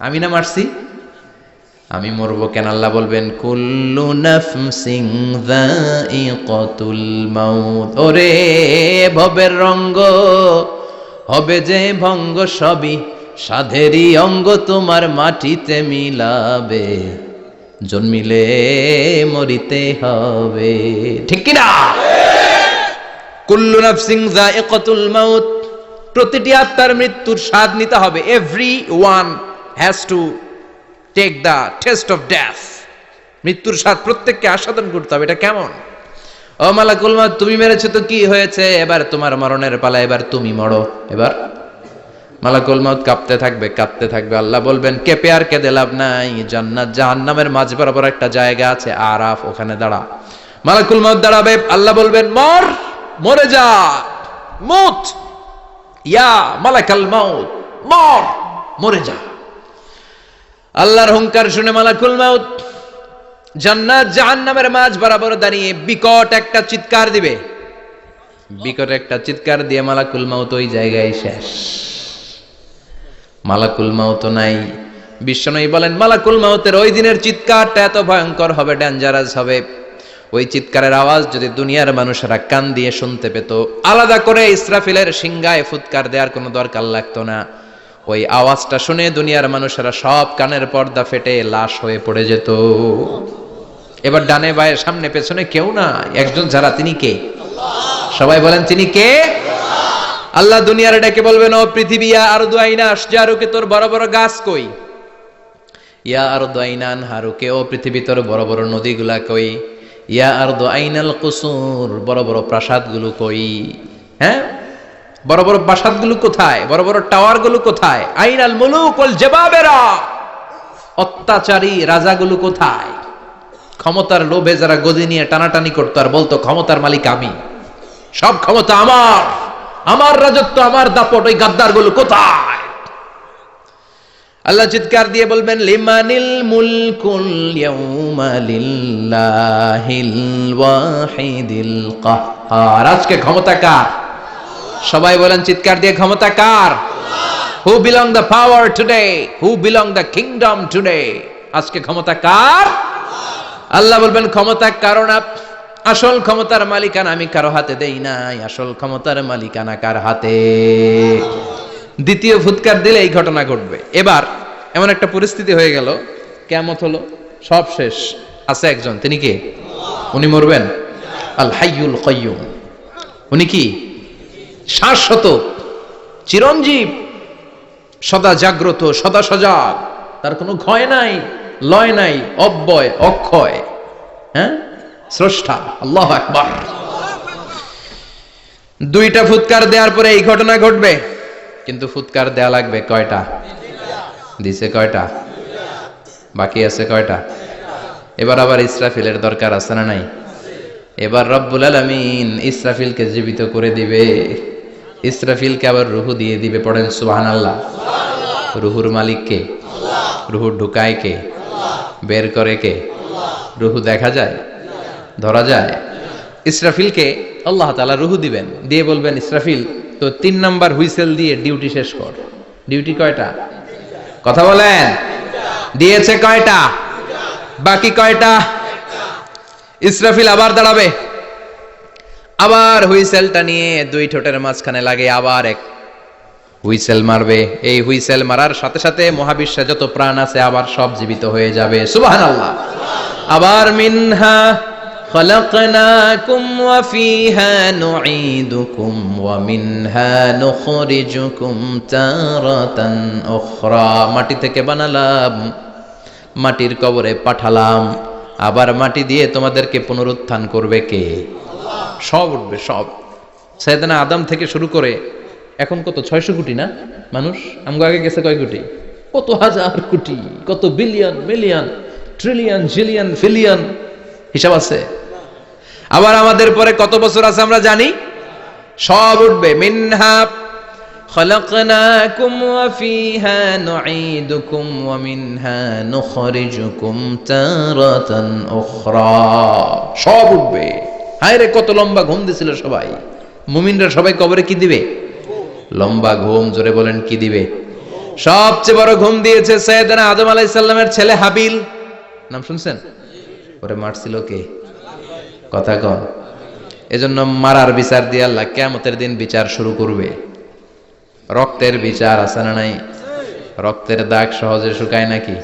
আমি না মারছি, আমি মরবো কেন? আল্লাহ বলবেন, কুল্লু নাফসিন যায়িকাতুল মাউত, ওরে ভবের রঙ্গ হবে যে ভঙ্গ, সবই সাধেরই অঙ্গ, তোমার মাটিতে মিলাবে, জন্মিলে মরিতে হবে। ঠিক কি না? কুল্লু নাফসিন যায়িকাতুল মাউত, প্রতিটি আত্মার মৃত্যুর স্বাদ নিতে হবে। Everyone has to take the test of death. মৃত্যুর স্বাদ প্রত্যেককে আস্বাদন করতে হবে। এটা কেমন? ও মালাকুল মাউত, তুমি মেরেছো তো কি হয়েছে, এবার তোমার মরণের পালা, এবার তুমি মরো। এবার মালাকুল মাউত কাঁপতে থাকবে, কাঁপতে থাকবে। আল্লাহ বলবেন, কেঁপে আর কেঁদে লাভ নাই, জান্নাত জাহান্নামের মাঝ বরাবর একটা জায়গা আছে, আরাফ, ওখানে দাঁড়া। মালাকুল মাউত দাঁড়াবে, আল্লাহ বলবেন, মর, মরে যা, মুত, ইয়া মালাকাল মাউত, মর, মরে যা। আল্লাহর হুঙ্কার শুনে মালাকুল মাউত জান্নাত জাহান্নামের মাঝ বরাবর দাঁড়িয়ে বিকট একটা চিৎকার দিবে। বিকট একটা চিৎকার দিয়ে মালাকুল মাউত ওই জায়গায় শেষ। মালাকুল মাউত নাই। বিশ্বনবী বলেন, মালাকুল মাউতের ওই দিনের চিৎকারটা এত ভয়ঙ্কর হবে, ডেঞ্জারাস হবে। ওই চিৎকারের আওয়াজ যদি দুনিয়ার মানুষেরা কান দিয়ে শুনতে পেত, আলাদা করে ইসরাফিলের সিংহায় ফুৎকার দেওয়ার কোনো দরকার লাগতো না। ওই আওয়াজটা শুনে দুনিয়ার মানুষেরা সব কানের পর্দা ফেটে লাশ হয়ে পড়ে যেত। এবার ডানে বায়ে সামনে পেছনে কেউ না, একজন যারা, তিনি কে? সবাই বলেন, তিনি কে? আল্লাহ দুনিয়ার ডেকে বলবেন, ও পৃথিবী, ইয়া আরদু আইনা আশজারুকে, তোর বড় বড় গাছ কই? ইয়া আরদু আইনা আনহারুকে, ও পৃথিবী তোর বড় বড় নদীগুলা কই? ইয়া আরদু আইনাল কুসুর, বড় বড় প্রাসাদগুলো কই? হ্যাঁ, বড় বড় প্রাসাদগুলো কোথায়? বড় বড় টাওয়ারগুলো কোথায়? আইনাল মুলুক ওয়াল জাবাবেরা, অত্যাচারী রাজাগুলো কোথায়? ক্ষমতার লোভে যারা গদি নিয়ে টানাটানি করতো আর বলতো ক্ষমতার মালিক আমি, সব ক্ষমতা আমার, আমার রাজত্ব, আমার দাপট, ওই গাদ্দারগুলো কোথায়? আল্লাহ চিৎকার দিয়ে বলবেন, লিমানিল মুলকুল ইয়াউমা লিল্লাহিল ওয়াহিদিল কাহ্হার, আজকে ক্ষমতা কার? সবাই বলেন চিৎকার দিয়ে, ক্ষমতা কার? Who belong the power today, who belong the kingdom today, আজকে ক্ষমতা কার? আল্লাহ বলবেন, ক্ষমতা কারো না, আসল ক্ষমতার মালিকানা আমি কারো হাতে দেই নাই, আসল ক্ষমতার মালিকানা কার হাতে? দ্বিতীয় ফুৎকার দিলে এই ঘটনা ঘটবে। এবার এমন একটা পরিস্থিতি হয়ে গেল, কিয়ামত হলো, সব শেষ, আছে একজন, তিনি কে? উনি মরবেন? আল হাইয়ুল কাইয়ুম। উনি কি? শাশ্বত, চিরঞ্জীব, সদা জাগ্রত, সদা সজাগ, তার কোনো ক্ষয় নাই, লয় নাই, অব্যয়, অক্ষয়, হ্যাঁ, স্রষ্টা। আল্লাহু আকবার। দুইটা ফুৎকার দেওয়ার পরে এই ঘটনা ঘটবে, কিন্তু ফুৎকার দেয়া লাগবে কয়টা? দিছে কয়টা? বাকি আছে কয়টা? এবার আবার ইসরাফিলের দরকার আছে না নাই? এবার রব্বুল আলামিন ইসরাফিলকে জীবিত করে দিবে, ইসরাফিলকে আবার রুহু দিয়ে দিবে। পড়েন সুবহানাল্লাহ। রুহুর মালিক কে? রুহু ঢুকায় কে? বের করে কে? রুহু দেখা যায়, ধরা যায়? ইসরাফিলকে আল্লাহ তাআলা রুহু দিবেন, দিয়ে বলবেন, ইসরাফিল তো 3 নাম্বার হুইসেল দিয়ে ডিউটি শেষ কর। ডিউটি কয়টা? কথা বলেন। দিয়েছে কয়টা? বাকি কয়টা? ইসরাফিল আবার দাঁড়াবে, আবার হুইসেলটা নিয়ে দুই ঠোঁটের মাঝখানে লাগে আবার এক হুইসেল মারবে। এই হুইসেল মারার সাথে সাথে মহাবিশ্বে যত প্রাণ আছে আবার সব জীবিত হয়ে যাবে। সুবহানাল্লাহ। আবার মিনহা খালাকনাকুম ওয়া ফিহা নুঈদুকুম ওয়া মিনহা নুখরিজুকুম তারাতান উখরা। মাটি থেকে বানালাম, মাটির কবরে পাঠালাম, আবার মাটি দিয়ে তোমাদেরকে পুনরুত্থান করবে কে? সব উঠবে, সব। সাইয়েদনা আদম থেকে শুরু করে এখন কত 600 কোটি না মানুষ? আমগো আগে গেছে কয় কোটি? কত হাজার কোটি, কত billion, million, trillion, zillion, pillion, হিসাব আছে। আবার আমাদের পরে কত বছর আছে আমরা জানি? সব উঠবে। মিনহা খালাকনাকুম ওয়া ফিহা নুঈদুকুম ওয়া মিনহা নুখরিজুকুম তারাতান উখরা। সব উঠবে। হায় রে, কত লম্বা ঘুম দিছিল সবাই। মুমিনরা সবাই কবরে কি দিবে? লম্বা ঘুম। জোরে বলেন, কি দিবে? সবচেয়ে বড় ঘুম দিয়েছে সাইয়েদনা আদম আলাইহিস সালামের ছেলে হাবিল। নাম শুনছেন? ওরে মারছিল কে? কথা কন। এজন্য মারার বিচার দিয়ে আল্লাহ কিয়ামতের দিন বিচার শুরু করবে। রক্তের বিচার আছে না নাই? রক্তের দাগ সহজে শুকায় নাকি?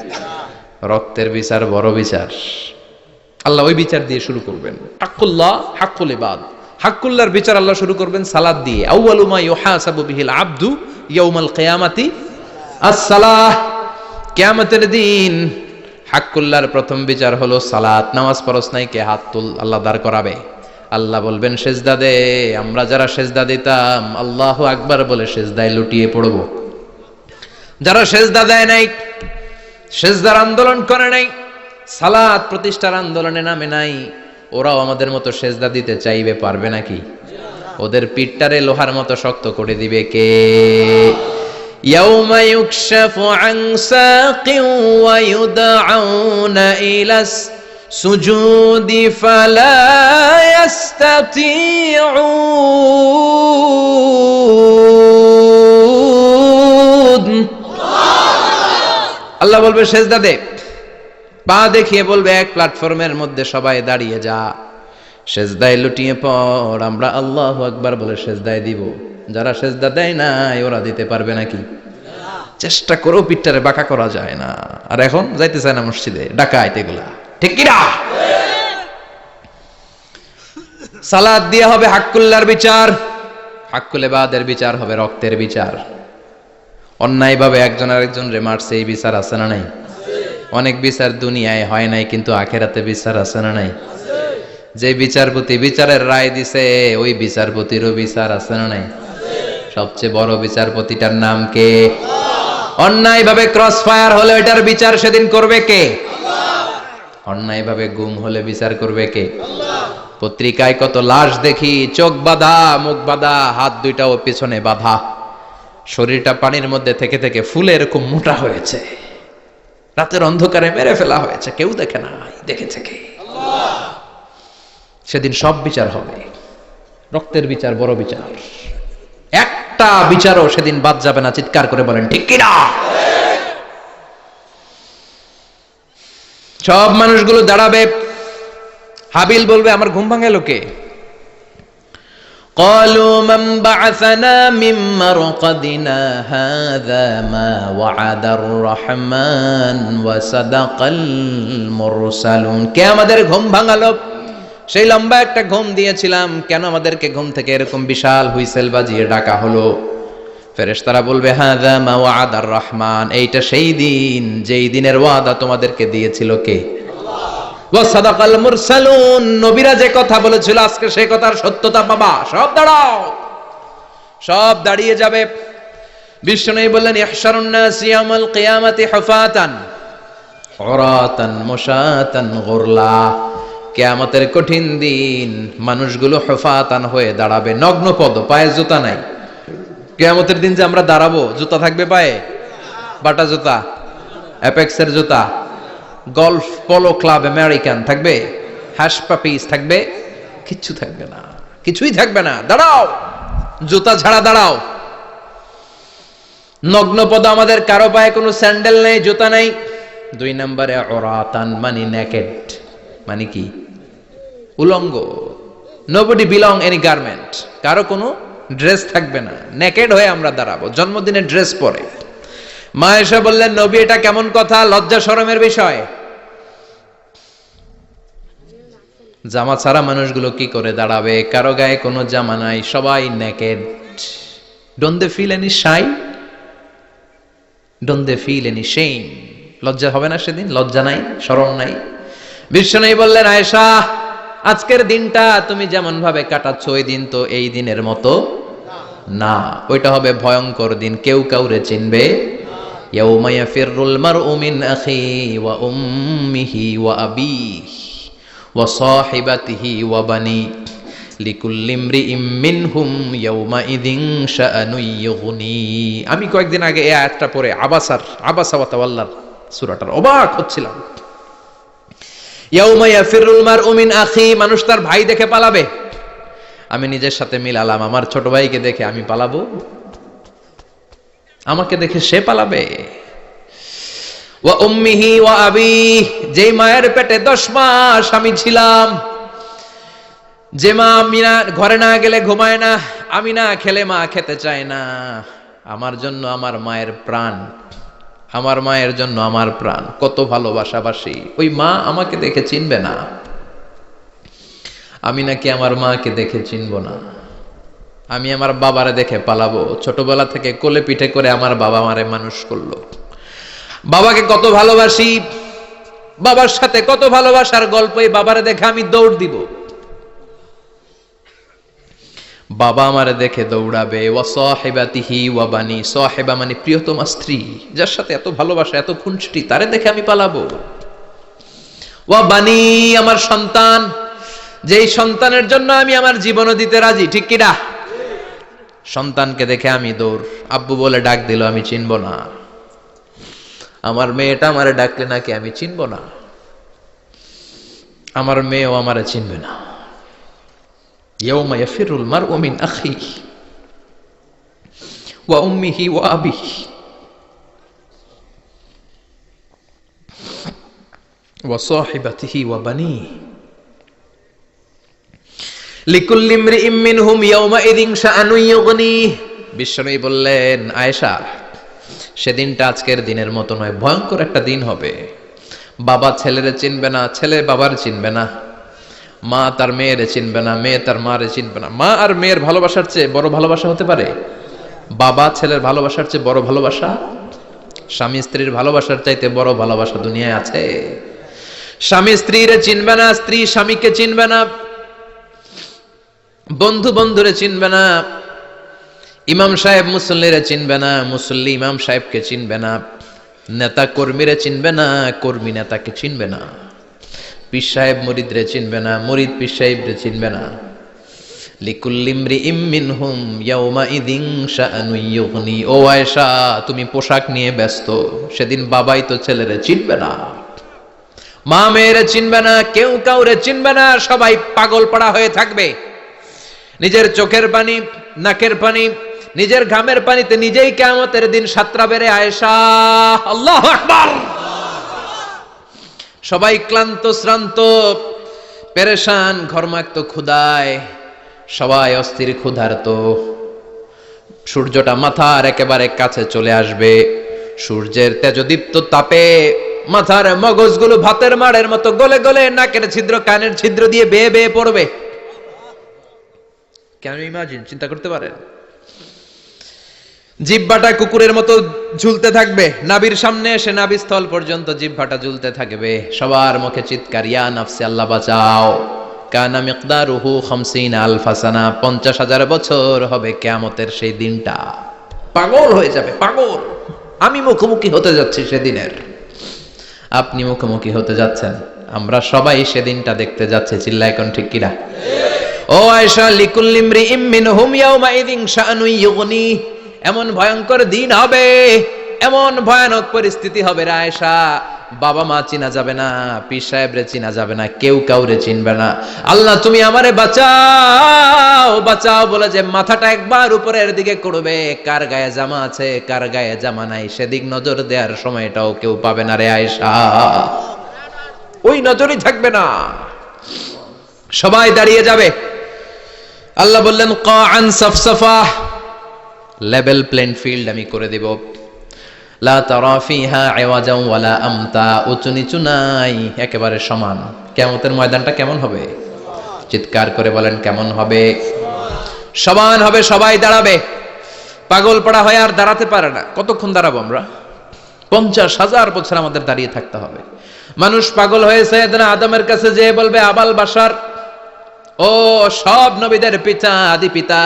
রক্তের বিচার বড় বিচার। আল্লাহ ওই বিচার দিয়ে শুরু করবেন। হাক্কুল্লাহ, হাক্কুল ইবাদ। হাক্কুল্লাহর বিচার আল্লাহ শুরু করবেন সালাত দিয়ে। আউয়ালু মা ইউহাসাবু বিহিল আবদু ইয়াউমাল কিয়ামাতি আস-সালাহ। কিয়ামতের দিন হাক্কুল্লাহর প্রথম বিচার হলো সালাত। নামাজ পড়স নাই, কে? হাত তুল। আল্লাহ দাঁড় করাবে। আল্লাহ বলবেন, সেজদা দে। আমরা যারা সেজদা দিতাম আল্লাহু আকবার বলে সেজদায় লুটিয়ে পড়ব। যারা সেজদা দেয় নাই, সেজদার আন্দোলন করে নাই, সালাত প্রতিষ্ঠার আন্দোলনে নামে নাই, ওরাও আমাদের মতো সেজদা দিতে চাইবে, পারবে নাকি? ওদের পিঠটারে লোহার মতো শক্ত করে দিবে কে? ইয়াউমা ইউকশাফু আন সাকিন ওয়া ইউদআউনা ইলাস সুজুদি ফালা ইস্তাতিউন। আল্লাহ বলবে, সেজদা দে। পা দেখিয়ে বলবে, এক প্ল্যাটফর্মের মধ্যে সবাই দাঁড়িয়ে যা, সেজদায় লুটিয়ে পড়। আমরা আল্লাহু আকবার বলে সেজদায় দিব। যারা সেজদা দেয় নাই ওরা দিতে পারবে নাকি? চেষ্টা করেও পিঠটারে বাঁকা করা যায় না। আর এখন যাইতে চায় না মসজিদে, ডাকাইত এগুলা, ঠিক কি না? সালাত দিয়ে হবে হাক্কুল্লাহর বিচার, হাক্কুল ইবাদের বিচার হবে রক্তের বিচার। অন্যায় ভাবে একজন আরেকজন রে মারছে, এই বিচার আছে না নাই? অনেক বিচার দুনিয়ায় হয় নাই, কিন্তু আখেরাতে বিচার আছে না নাই? যে বিচারপতি বিচারের রায় দিছে ওই বিচারপতিরও বিচার আছে না নাই? সবচেয়ে বড় বিচারপতিটার নাম কে? অন্যায় ভাবে ক্রস ফায়ার হলে ওইটার বিচার সেদিন করবে কে? অন্যায় ভাবে গুম হলে বিচার করবে কে? পত্রিকায় কত লাশ দেখি, চোখ বাঁধা, মুখ বাঁধা, হাত দুইটাও পিছনে বাঁধা, শরীরটা পানির মধ্যে থেকে থেকে ফুলে এরকম মোটা হয়েছে, রাতের অন্ধকারে মেরে ফেলা হয়েছে, কেউ দেখে না, দেখেছে কে? সেদিন সব বিচার হবে, রক্তের বিচার বড় বিচার। একটা বিচারও সেদিন বাদ যাবে না। চিৎকার করে বলেন ঠিক কিনা? সব মানুষগুলো দাঁড়াবে, হাবিল বলবে আমার ঘুম ভাঙালো কে? قالوا من بعثنا من مرقدنا هذا ما وعد الرحمن وصدق المرسلون। কে আমাদের ঘুম ভাঙালো? সেই লম্বা একটা ঘুম দিয়েছিলাম, কেন আমাদেরকে ঘুম থেকে এরকম বিশাল হুইসেল বাজিয়ে ডাকা হলো? ফেরেশতারা বলবে হাযা মা ওয়াদার রহমান, এইটা সেই দিন যেই দিনের ওয়াদা তোমাদেরকে দিয়েছিল কে? ওয়া সাদাকাল মুরসালুন, নবীরা যে কথা বলেছিল আজকে সেই কথার সত্যতা পাবা। সব দাঁড়াও, সব দাঁড়িয়ে যাবে। বিষ্ণু বললেন ইহশারুন নাস ইয়াউমাল কিয়ামাতি হুফাতান উরাতান মুশাতান গুরলা, কিয়ামতের কঠিন দিন মানুষগুলো হুফাতান হয়ে দাঁড়াবে, নগ্ন পদ, পায়ে জুতা নাই। কিয়ামতের দিন যে আমরা দাঁড়াবো, জুতা থাকবে পায়ে? বাটা জুতা, অ্যাপেক্সের জুতা, গলফ পোলো ক্লাব আমেরিকান থাকবে? হ্যাশ পাপিস থাকবে? কিচ্ছু থাকবে না, কিছুই থাকবে না। দাঁড়াও, জুতা ছাড়া দাঁড়াও। নগ্ন পদ, আমাদের কারো পায়ে কোনো স্যান্ডেল নেই, জুতা নেই। 2 নম্বরে উরাতান মানে নেকেড, মানে কি? উলঙ্গ। নোবডি বিলং এনি গার্মেন্ট, কারো কোনো ড্রেস থাকবে না, নেকেড হয়ে আমরা দাঁড়াবো, জন্মদিনের ড্রেস পরে। মা এসে বললেন নবী এটা কেমন কথা, লজ্জা শরমের বিষয়। জামা ছাড়া মানুষগুলো কি করে দাঁড়াবে? কারো গায়ে কোনো জামা নাই, সবাই naked. Don't they feel any shy? Don't they feel any shame? লজ্জা হবে না সেদিন? লজ্জা নাই, শরম নাই? বিষ্ণু বললেন আয়েশা আজকের দিনটা তুমি যেমন ভাবে কাটাচ্ছ ওই দিন তো এই দিনের মতো না, ওইটা হবে ভয়ঙ্কর দিন, কেউ কাউরে চিনবে। ইয়াউমা ইয়াফিরুল মারউ মিন আখিহি ওয়া উম্মিহি ওয়া আবিহি ওয়া সাহিবাতিহি ওয়া বানি লিকুল্লি ইমরিইম মিনহুম ইয়াউমা ইযিন শাআনুন ইউগনি। আমি কয়েকদিন আগে এই আয়াতটা পড়ে আবাসা ওয়া তাওয়াল্লার সূরাটার অবাক হচ্ছিলাম। ইয়াউমা ইয়াফিরুল মারউ মিন আখি, মানুষ তার ভাই দেখে পালাবে। আমি নিজের সাথে মিলালাম, আমার ছোট ভাইকে দেখে আমি পালাবো? আমাকে দেখে সে পালাবে? ওয়া উম্মিহি ওয়া আবিহি, যেই মায়ের পেটে 10 মাস আমি ছিলাম, যে মা আমি না ঘরে না গেলে ঘুমায় না, আমি না খেলে মা খেতে চায় না, আমার জন্য আমার মায়ের প্রাণ, আমার মায়ের জন্য আমার প্রাণ, কত ভালোবাসাবাসি। ওই মা আমাকে দেখে চিনবে না, আমি নাকি আমার মাকে দেখে চিনব না। আমি আমার বাবারে দেখে পালাবো। ছোটবেলা থেকে কোলে পিঠে করে আমার বাবা আমারে মানুষ করলো, বাবাকে কত ভালোবাসি, বাবার সাথে কত ভালোবাসার গল্প, এই বাবারে দেখে আমি দৌড় দিব, বাবা আমারে দেখে দৌড়াবে। ওয়া সাহিবাতিহি ওয়া বানি, সাহিবা মানে প্রিয়তমা স্ত্রী, যার সাথে এত ভালোবাসা এত খুনসুটি, তারে দেখে আমি পালাবো। ওয়া বানি, আমার সন্তান, যেই সন্তানের জন্য আমি আমার জীবনও দিতে রাজি, ঠিক কিনা? সন্তানকে দেখে আমি দৌড়। আব্বু বলে ডাক দিল, আমি চিনব না। আমার মেয়েটা আমারে ডাকলে নাকি আমি চিনব না, আমার মেয়েও আমারে চিনবে না। ইয়াউমা ইয়াফিরুল মারউ মিন আখিহি ওয়া উম্মিহি ওয়া আবিহি ওয়া সাহিবাতিহি ওয়া বানিহি লিকুল্লি ইমরিইম মিনহুম ইয়াউমা ইযিন শাআনুন ইউগনিহি। বিষ্ণু বললেন আয়েশা সেদিনটা আজকের দিনের মতো নয়, ভয়ঙ্কর একটা দিন হবে। বাবা ছেলেরে চিনবে না, ছেলে বাবার চিনবে না, মা তার মেয়েরে চিনবে না, মেয়ে তার মারে চিনবে না। মা আর মেয়ের ভালোবাসার চেয়ে বড় ভালোবাসা হতে পারে? বাবা ছেলের ভালোবাসার চেয়ে বড় ভালোবাসা? স্বামী স্ত্রীর ভালোবাসার চাইতে বড় ভালোবাসা দুনিয়ায় আছে? স্বামী স্ত্রীরে চিনবে না, স্ত্রী স্বামীকে চিনবে না, বন্ধু বন্ধুরে চিনবে না, ইমাম সাহেব মুসল্লিরে চিনবে না, মুসল্লি ইমাম সাহেবকে চিনবে না, নেতা কর্মীরে চিনবে না, কর্মী নেতাকে চিনবে না, পীর সাহেব মুরিদরে চিনবে না, মুরিদ পীর সাহেবরে চিনবে না। লিকুল্লি ইমরিইম মিনহুম ইয়াউমা ইযিন শাআনুন ইউগনি। ও আয়েশা তুমি পোশাক নিয়ে ব্যস্ত, সেদিন বাবাই তো ছেলেরে চিনবে না, মা মেয়েরে চিনবে না, কেউ কাউরে চিনবে না, সবাই পাগল পাড়া হয়ে থাকবে। নিজের চোখের পানি, নাকের পানি, নিজের ঘামের পানিতে নিজেই কিয়ামতের দিন সাতরা বেড়ে আয়েশা। আল্লাহু আকবার। সবাই ক্লান্ত শ্রান্ত, পেরেশান, ঘর্মাক্ত ক্ষুধায় সবাই অস্থির ক্ষুধার্ত। সূর্যটা মাথার একেবারে কাছে চলে আসবে, সূর্যের তেজদীপ্ত তাপে মাথার মগজগুলো ভাতের মাড়ের মতো গলে গলে নাকের ছিদ্র কানের ছিদ্র দিয়ে বেয়ে বেয়ে পড়বে। কেন ইমাজিন, চিন্তা করতে পারেন? জিহ্বাটা কুকুরের মতো ঝুলতে থাকবে, নাভির সামনে এসে নাভিস্থল পর্যন্ত জিহ্বাটা ঝুলতে থাকবে। সবার মুখে চিৎকার, ইয়া নাফসি, আল্লাহ বাঁচাও। কানা মিকদারুহু 50,000 সানা, 50,000 বছর হবে কিয়ামতের সেই দিনটা। পাগল হয়ে যাবে, পাগল। আমি মুখোমুখি হতে যাচ্ছি সেদিনের, আপনি মুখোমুখি হতে যাচ্ছেন, আমরা সবাই সেদিনটা দেখতে যাচ্ছি। চিল্লায় কোন ঠিক কিনা? ও আয়েশা, লিকুল্লি ইমরিইম মিনহুম ইয়াউমাইযিন শাআনুন ইউগনি, এমন ভয়ঙ্কর দিন হবে, এমন ভয়ানক পরিস্থিতি হবে রে আয়েশা, বাবা মা চিনা যাবে না, পীর সাহেবরে চিনা যাবে না, কেউ কাউরে চিনবে না। আল্লাহ তুমি আমারে বাঁচাও বাঁচাও বলে যে মাথাটা একবার উপরের দিকে করবে, কার গায়ে জামা আছে কার গায়ে জামা নাই সেদিক নজর দেওয়ার সময়টাও কেউ পাবে না রে আয়েশা, ওই নজরই থাকবে না, সবাই দাঁড়িয়ে যাবে। আল্লাহ বললেন কাআন সাফসাফা, লেভেল প্লেন ফিল্ড আমি করে দেব। লা তারা ফিহা আওয়াজান ওয়ালা আমতা, উঁচু নিচু নাই, একেবারে সমান। কিয়ামতের ময়দানটা কেমন হবে? চিৎকার করে বলেন কেমন হবে? সমান হবে, সবাই দাঁড়াবে। পাগল পড়া হয়ে আর দাঁড়াতে পারে না। কতক্ষণ দাঁড়াবো আমরা? 50,000 বছর আমাদের দাঁড়িয়ে থাকতে হবে। মানুষ পাগল হয়ে সাইয়েদনা আদমের কাছে যেয়ে বলবে, আবাল বাশার, ও সব নবীদের পিতা, আদি পিতা,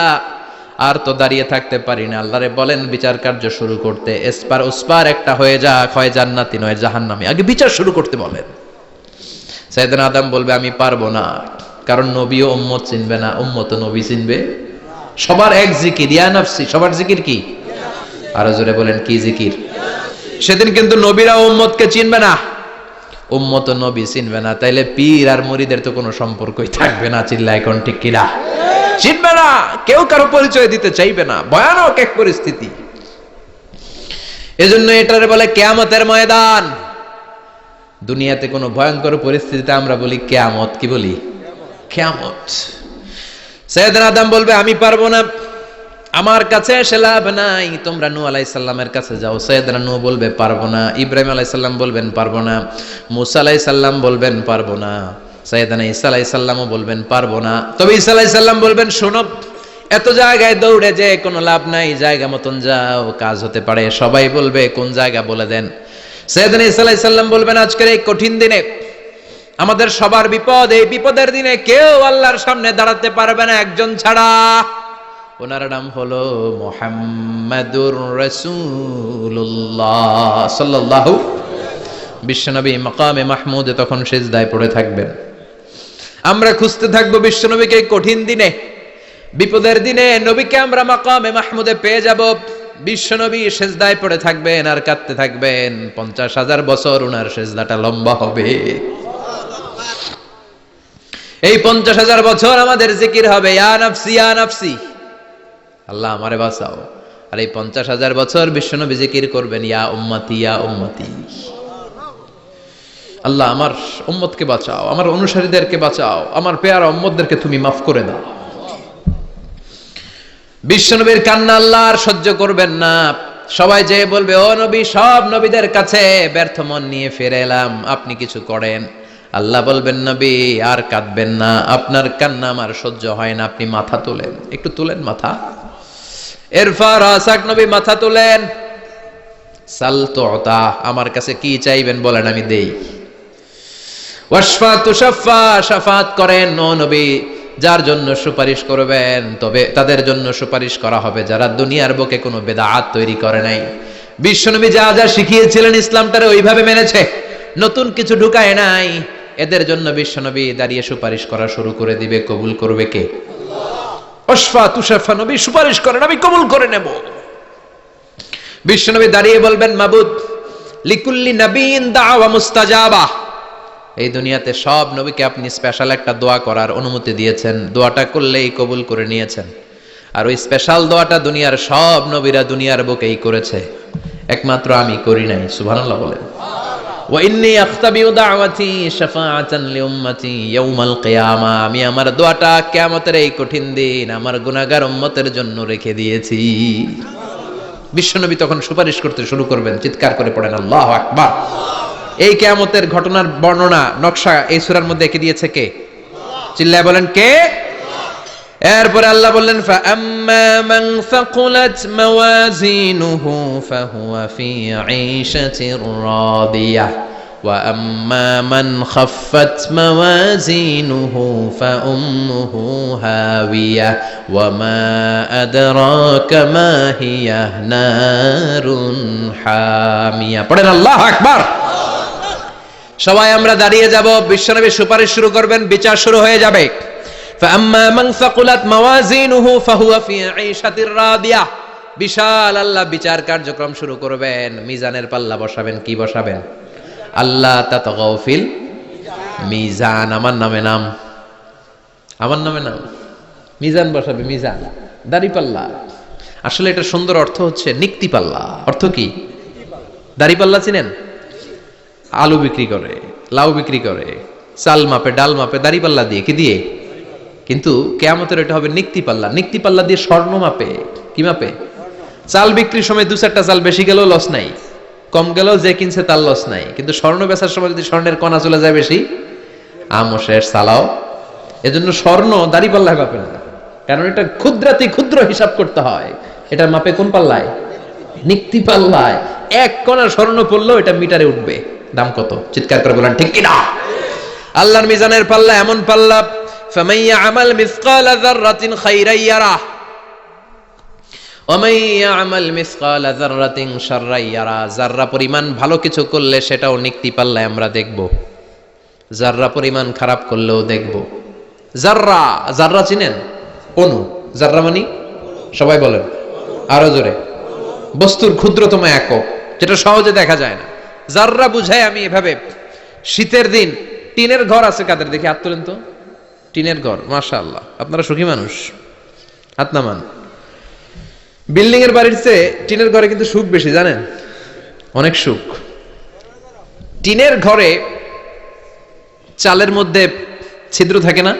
আর তো দাঁড়িয়ে থাকতে পারি না, আল্লাহরে বলেন বিচার কার্য শুরু করতে। এসপার ওসপার একটা হয়ে যাক, হয় জান্নাতি নয় জাহান্নামী, আগে বিচার শুরু করতে বলেন। সাইয়েদনা আদম বলবে আমি পারবো না, কারণ নবীও উম্মত চিনবে না, উম্মত নবী চিনবে। সবার এক জিকির, ইয়া নাফসি, সবার জিকির কি? আরো জোরে বলেন কি জিকির? সেদিন কিন্তু নবীরা উম্মতকে চিনবে না, উম্মত নবী চিনবে না, তাইলে পীর আর মুরিদের তো কোনো সম্পর্কই থাকবে না। চিল্লায় কোন ঠিক কিনা? চিনবে না, কেউ কারো পরিচয় দিতে চাইবে না, ভয়ানক এক পরিস্থিতি। এজন্য এটারে বলে কিয়ামতের ময়দান। দুনিয়াতে কোনো ভয়ঙ্কর পরিস্থিতিতে আমরা বলি কিয়ামত, কি বলি? কিয়ামত। সাইয়েদনা আদম বলবে আমি পারবো না, আমার কাছে এসে লাভ নাই, তোমরা নূহ আলাইহিস সালামের কাছে যাও। সাইয়েদনা নূহ বলবে পারবো না, ইব্রাহিম আলাইহিস সালাম বলবেন পারবো না, মূসা আলাইহিস সালাম বলবেন পারবো না, সাইয়েদনা ঈসা আলাইহিস সালামও বলবেন পারবো না। তবে ঈসা আলাইহিস সালাম বলবেন শোনো, এত জায়গায় দৌড়ে যে কোনো লাভ নাই, জায়গা মতন যাও, কাজ হতে পারে। সবাই বলবে কোন জায়গা বলে দেন। সাইয়েদনা ঈসা আলাইহিস সালাম বলবেন আজকের এই কঠিন দিনে আমাদের সবার বিপদ, এই বিপদের দিনে কেউ আল্লাহর সামনে দাঁড়াতে পারবে না একজন ছাড়া, ওনার নাম হলো মুহাম্মাদুর রাসূলুল্লাহ সাল্লাল্লাহু। বিশ্বনবী মাকামে মাহমুদে তখন সিজদায় পড়ে থাকবেন। আমরা খুঁজতে থাকবো বিশ্বনবীকে এই কঠিন দিনে, বিপদের দিনে নবীকে আমরা মাকামে মাহমুদে পেয়ে যাব। বিশ্বনবী সিজদায় পড়ে থাকবেন আর কাঁদতে থাকবেন। 50,000 বছর ওনার সিজদাটা লম্বা হবে। এই 50,000 বছর আমাদের জিকির হবে ইয়া নাফসি ইয়া নাফসি, আল্লাহ আমারে বাঁচাও। আর এই 50,000 বছর বিশ্বনবী জিকির করবেন ইয়া উম্মতি ইয়া উম্মতি, আল্লাহ আমার উম্মতকে বাঁচাও, আমার অনুসারীদেরকে বাঁচাও, আমার পেয়ারা উম্মতদেরকে তুমি মাফ করে দাও। বিশ্বনবীর কান্না আল্লাহ আর সহ্য করবেন না। সবাই যে বলবে ও নবী, সব নবীদের কাছে ব্যর্থ মন নিয়ে ফিরে এলাম, আপনি কিছু করেন। আল্লাহ বলবেন নবী আর কাঁদবেন না, আপনার কান্না আমার সহ্য হয় না, আপনি মাথা তোলেন, একটু তোলেন মাথা। এরফা রাসাক, নবী মাথা তোলেন। সাল তুতা, আমার কাছে কি চাইবেন বলেন আমি দেই। ওয়াশফা তুশাফা, শাফাত করেন। ও নবী, যার জন্য সুপারিশ করবেন তবে তাদের জন্য সুপারিশ করা হবে যারা দুনিয়ার বুকে কোনো বেদাত তৈরি করে নাই। বিশ্বনবী যা যা শিখিয়েছিলেন ইসলামটারে ওইভাবে মেনেছে, নতুন কিছু ঢুকায় নাই। এদের জন্য বিশ্বনবী দাঁড়িয়ে সুপারিশ করা শুরু করে দিবে। কবুল করবে কে? ওয়াশফা তুশাফা, নবী সুপারিশ করেন, আমি কবুল করে নেব। বিশ্বনবী দাঁড়িয়ে বলবেন মাবুদ, লিকুল্লি নবীন দাওয়া মুস্তাজাবা, এই দুনিয়াতে সব নবীকে আপনি স্পেশাল একটা দোয়া করার অনুমতি দিয়েছেন, দোয়াটা করলেই কবুল করে নিয়েছেন। আর ওই স্পেশাল দোয়াটা দুনিয়ার সব নবীরা দুনিয়ার বুকেই করেছে, একমাত্র আমি করি নাই। সুবহানাল্লাহ বলেন। ওয়া ইন্নী আখতাবিউ দাওয়াতি শাফাআতান লিউম্মতি ইয়াউমাল কিয়ামা, আমি আমার দোয়াটা কিয়ামতের এই কঠিন দিন আমার গুনাহগার উম্মতের জন্য রেখে দিয়েছি। বিশ্বনবী তখন সুপারিশ করতে শুরু করবেন, চিৎকার করে পড়েন আল্লাহু আকবার। এই কিয়ামতের ঘটনার বর্ণনা নকশা এই সূরার মধ্যে এঁকে দিয়েছে কে? চিল্লায় বলেন কে? এরপরে আল্লাহ বললেন ফাআম্মা মান সাকুলাত মাওয়াজিনুহু ফাহুয়া ফি ঈশাতির রাদিয়াহ ওয়া আম্মা মান খাফফাত মাওয়াজিনুহু ফাউম্মুহু হাওিয়াহ ওয়া মা আদরাকা মা হিয়া নারুন হামিয়া। পড়েন আল্লাহু আকবার। সবাই আমরা দাঁড়িয়ে যাব, বিশ্বনবী সুপারিশ শুরু করবেন, বিচার শুরু হয়ে যাবে। فأما من ثقلت موازينه فهو في عيشة راضية। বিশাল আল্লাহ বিচার কার্যক্রম শুরু করবেন, মিজানের পাল্লা বসাবেন। কি বসাবেন? আল্লাহ তাতগাউ ফিল মিজান। আমার নামে নাম, আমার নামে নাম, মিজান বসাবে। মিজান দাড়ি পাল্লা। আসলে এটা সুন্দর অর্থ হচ্ছে নিক্তি পাল্লা। অর্থ কি? দাড়ি পাল্লা চিনেন? আলু বিক্রি করে, লাউ বিক্রি করে, চাল মাপে, ডাল মাপে, দাড়ি পাল্লা দিয়ে। কি দিয়ে? কিন্তু কিয়ামতের এটা হবে নিক্তি পাল্লা। নিক্তি পাল্লা দিয়ে স্বর্ণ মাপে। কি মাপে? চাল বিক্রির সময় দু চারটা চাল বেশি গেলেও লস নাই, কম গেলেও যে কিনছে তার লস নাই। কিন্তু স্বর্ণ বেচার সময় যদি স্বর্ণের কণা চলে যায় বেশি, আমও শেষ, সালাও। এজন্য স্বর্ণ দাড়ি পাল্লায় মাপে না, কারণ এটা ক্ষুদ্রাতি ক্ষুদ্র হিসাব করতে হয়। এটা মাপে কোন পাল্লায়? নিক্তি পাল্লায়। এক কণা স্বর্ণ পড়লেও এটা মিটারে উঠবে। দাম কত? চিৎকার করে বলেন ঠিক কিনা? আল্লাহর মিজানের পাল্লা এমন পাল্লা, فمن يعمل مثقال ذرة خيرا يره ومن يعمل مثقال ذرة شرا يره। যাররা পরিমাণ ভালো কিছু করলে সেটাও নিক্তি পাল্লায় আমরা দেখব, যাররা পরিমাণ খারাপ করলেও দেখব। যাররা, যাররা চিনেন? অণু। যাররা মানে সবাই বলেন আরো জোরে। বস্তুর ক্ষুদ্রতম একক, যেটা সহজে দেখা যায় না। যাররা বুঝায় আমি এভাবে, শীতের দিন টিনের ঘর আছে কাদের? দেখি হাত তোলেন তো। টিনের ঘর, মাশাআল্লাহ, আপনারা সুখী মানুষ, হাত নামান। বিল্ডিং এর বাড়ির চেয়ে টিনের ঘরে কিন্তু সুখ বেশি, জানেন? অনেক সুখ। টিনের ঘরে চালের মধ্যে ছিদ্র থাকে না?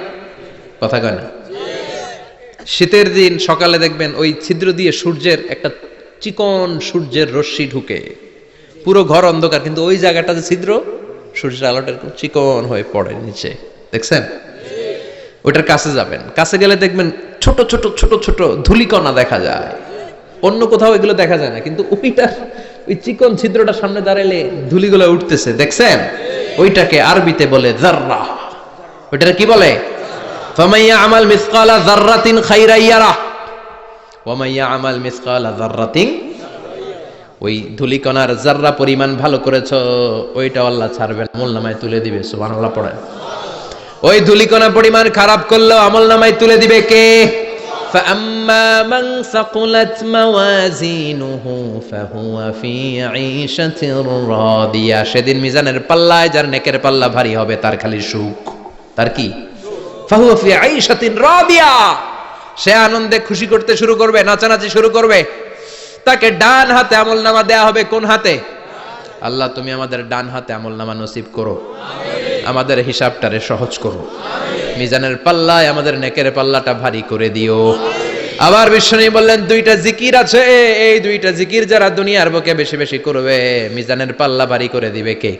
কথা কয় না? শীতের দিন সকালে দেখবেন ওই ছিদ্র দিয়ে সূর্যের একটা চিকন সূর্যের রশ্মি ঢুকে, পুরো ঘর অন্ধকার, কিন্তু ওই জায়গাটা যে ছিদ্র, সূর্যের আলোটা চিকন হয়ে পড়ে নিচে, দেখছেন? ওটার কাছে যাবেন, কাছে গেলে দেখবেন ছোট ছোট ছোট ছোট ধূলিকণা দেখা যায়। অন্য কোথাও এগুলো দেখা যায় না, কিন্তু ওইটা, ওই চিকন ছিদ্রটা সামনে দাঁড়াইলে ধূলিগুলো উঠতেছে, দেখছেন? ওইটাকে আরবিতে বলে যাররা। ওইটাকে কি বলে? ফামান ইয়ামাল মিসকালা যাররাতিন খাইরান ইয়ারাহ ওয়া মান ইয়ামাল মিসকালা যাররাতিন। ওই ধূলিকণার যাররা পরিমাণ ভালো করেছো, ওইটা আল্লাহ ছাড়বেন, আমলনামায় তুলে দিবে। সুবহানাল্লাহ পড়েন। ওই ধূলিকণা পরিমাণ খারাপ করলেও আমলনামায় তুলে দিবে কে? فأما من ثقلت موازينه فهو في عيشة راضية। সেদিন মিজানের পাল্লায় যার নেকের পাল্লা ভারী হবে তার খালি সুখ। তার কি? فهو في عيشة راضية। সে আনন্দে খুশি করতে শুরু করবে, নাচানাচি শুরু করবে। তাকে ডান হাতে আমলনামা দেয়া হবে। কোন হাতে? আল্লাহ তুমি আমাদের ডান হাতে আমলনামা নসিব করো, আমাদের হিসাবটারে সহজ করো, মিজানের পাল্লায় আমাদের নেকের পাল্লাটা ভারী করে দিও। আবার বিশ্বনবী বললেন দুইটা জিকির আছে, এই দুইটা জিকির যারা দুনিয়ার বুকে বেশি বেশি করবে মিজানের পাল্লা ভারী করে দিবে কে?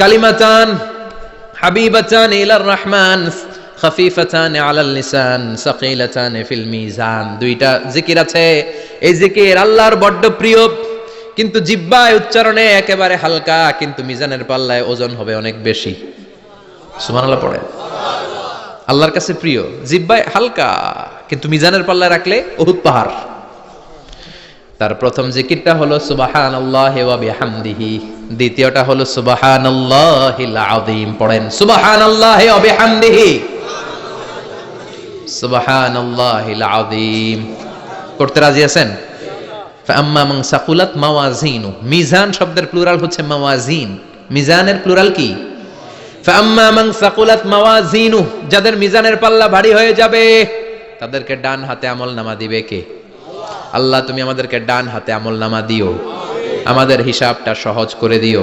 কালিমাতান হাবিবাতান ইলার রহমান খাফিফাতান আলাল লিসান সাকিলাতান ফিল মিজান। দুইটা জিকির আছে, এই জিকির আল্লাহর বড্ড প্রিয়, কিন্তু জিহ্বায় উচ্চারণে একেবারে হালকা, কিন্তু মিজানের পাল্লায় ওজন হবে অনেক বেশি। সুবহানাল্লাহ পড়ে। আল্লাহর কাছে প্রিয়, জিহ্বায় হালকা, কিন্তু মিজানের পাল্লায় রাখলে উহুদ পাহাড়। তার প্রথম জিকিরটা হলো সুবহানাল্লাহি ওয়া বিহামদিহি, দ্বিতীয়টা হলো সুবহানাল্লাহিল আযীম। পড়েন সুবহানাল্লাহি ওয়া বিহামদিহি, সুবহানাল্লাহিল আযীম। করতে রাজি আছেন? ফাআম্মা মান সাকুলাত মাওয়াজিনু, মিজান শব্দের প্লুরাল হচ্ছে মাওয়াজিন। মিজানের প্লুরাল কি? ফাআম্মা মান সাকুলাত মাওয়াজিনু, যাদের মিজানের পাল্লা ভারী হয়ে যাবে তাদেরকে ডান হাতে আমলনামা দিবে কে? আল্লাহ তুমি আমাদেরকে ডান হাতে আমলনামা দিও, আমাদের হিসাবটা সহজ করে দিও।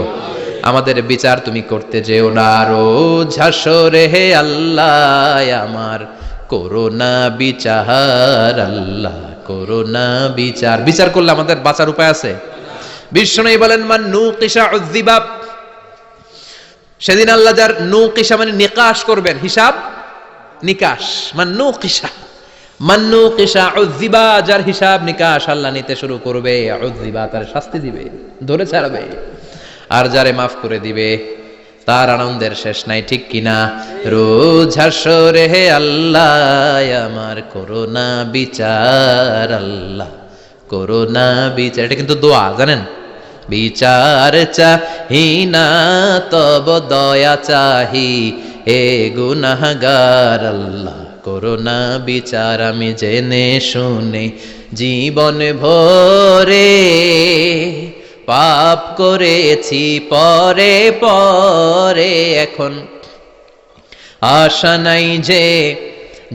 আমাদের বিচার তুমি করতে যেও না রোজ হাসরে হে আল্লাহ আমার করোনা বিচার আল্লাহ করোনা বিচার। বিচার করলে আমাদের বাঁচার উপায় আছে? বিষ্ণু বলেন মান নুকিশা উযযিবা, সেদিন আল্লাহ যার নুকিশা মানে নিকাশ করবেন, হিসাব নিকাশ, মান নুকিশা উযযিবা, যার হিসাব নিকাশ আল্লাহ নিতে শুরু করবে, উযযিবা তার শাস্তি দিবে, ধরে ছাড়বে। আর যারে মাফ করে দিবে তার আনন্দের শেষ নাই, ঠিক কিনা? রোজ হাসরে হে আল্লাহ আমার করোনা বিচার আল্লাহ করোনা বিচার। এটা কিন্তু দোয়া, জানেন? বিচার চাহি না তব দয়া চাহি হে গুনাহগার আল্লাহ করোনা বিচার। আমি জেনে শুনে জীবন ভরে পাপ করেছি পরে পরে, এখন আশা নাই যে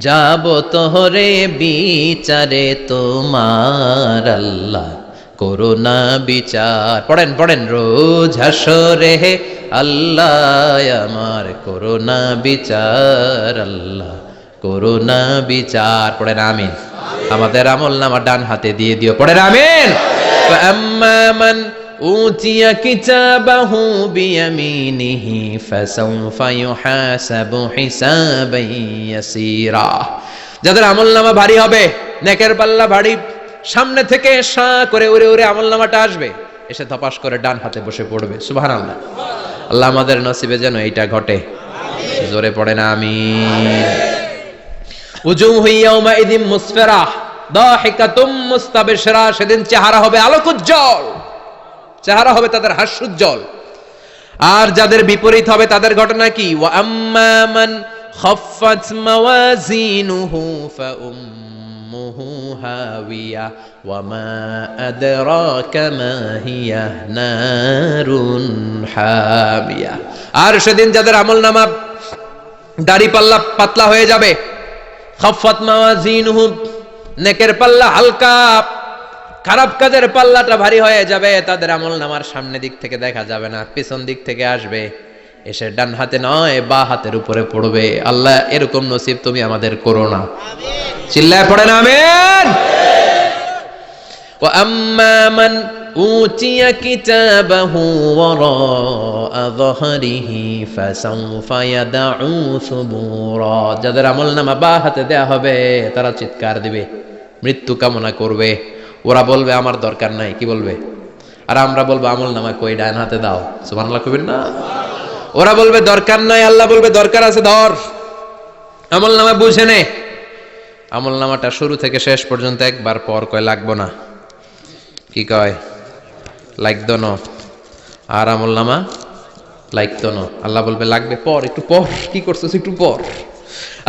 যাব তোহরে বিচারে তোমার আল্লাহ করোনা বিচার। পড়েন পড়েন রোজ হাসরে হে আল্লাহ আমার করোনা বিচার আল্লাহ করোনা বিচার। পড়েন আমিন। আমাদের আমল নামা ডান হাতে দিয়ে দিও, পড়েন আমিন। فأما من أوتي كتابه بيمينه فسوف يحاسب حسابا يسيرا। যাদের আমল নামা ভারী হবে, নেকের পাল্লা ভারী, সামনে থেকে সা করে উড়ে উড়ে আমল নামাটা আসবে, এসে ধপাস করে ডান হাতে বসে পড়বে। সুবহানাল্লাহ। আল্লাহ আমাদের নসিবে যেন এইটা ঘটে, জোরে পড়েন আমিন। উজুহু ইয়াউমাইযিন মুসফিরা দাহিকাতুম মুস্তাবশিরা, সেদিন চেহারা হবে আলোকোজ্জ্বল, চেহারা হবে তাদের হাস্যোজ্জ্বল। আর যাদের বিপরীত হবে তাদের ঘটনা কি? ওয়া আম্মা মান খাফফাত মাওয়াজিনুহু ফাউম্মুহু হাওিয়া ওয়া মা আদরাকা মা হিয়া নারুন হামিয়া। আর সেদিন যাদের আমলনামা দাড়ি পাল্লা পাতলা হয়ে যাবে, খাফফাত মাওয়াজিনুহু নেকের পাল্লা হালকা, খারাপ কাজের পাল্লাটা ভারী হয়ে যাবে, তাদের আমলনামার সামনে দিক থেকে দেখা যাবে না, পিছন দিক থেকে আসবে, এসে ডান হাতে নয় বা হাতের উপরে পড়বে। আল্লাহ এরকম নসিব তুমি আমাদের করো না, চিল্লায় পড়েন আমিন। ওয়া আম্মা মান উতিয়া কিতাবাহু ওয়ারা যহরিহি ফাসাউফা ইয়াদউ সুবুরা। যাদের আমলনামা বা হাতে দেয়া হবে তারা চিৎকার দিবে, মৃত্যু কামনা করবে। ওরা বলবে আমার দরকার নাই, কি বলবে? আর আমরা বলবো আমলনামা কই, ডান হাতে দাও। সুবহানাল্লাহ কইবেন না? ওরা বলবে দরকার নাই, আল্লাহ বলবে দরকার আছে, ধর আমলনামা বুঝে নে। আমলনামাটা শুরু থেকে শেষ পর্যন্ত একবার পর কয় লাগবো না, কি কয়? লাগতো না। আর আমলনামা লাগতো না, আল্লাহ বলবে লাগবে পর, একটু পর, কি করছিস একটু পর।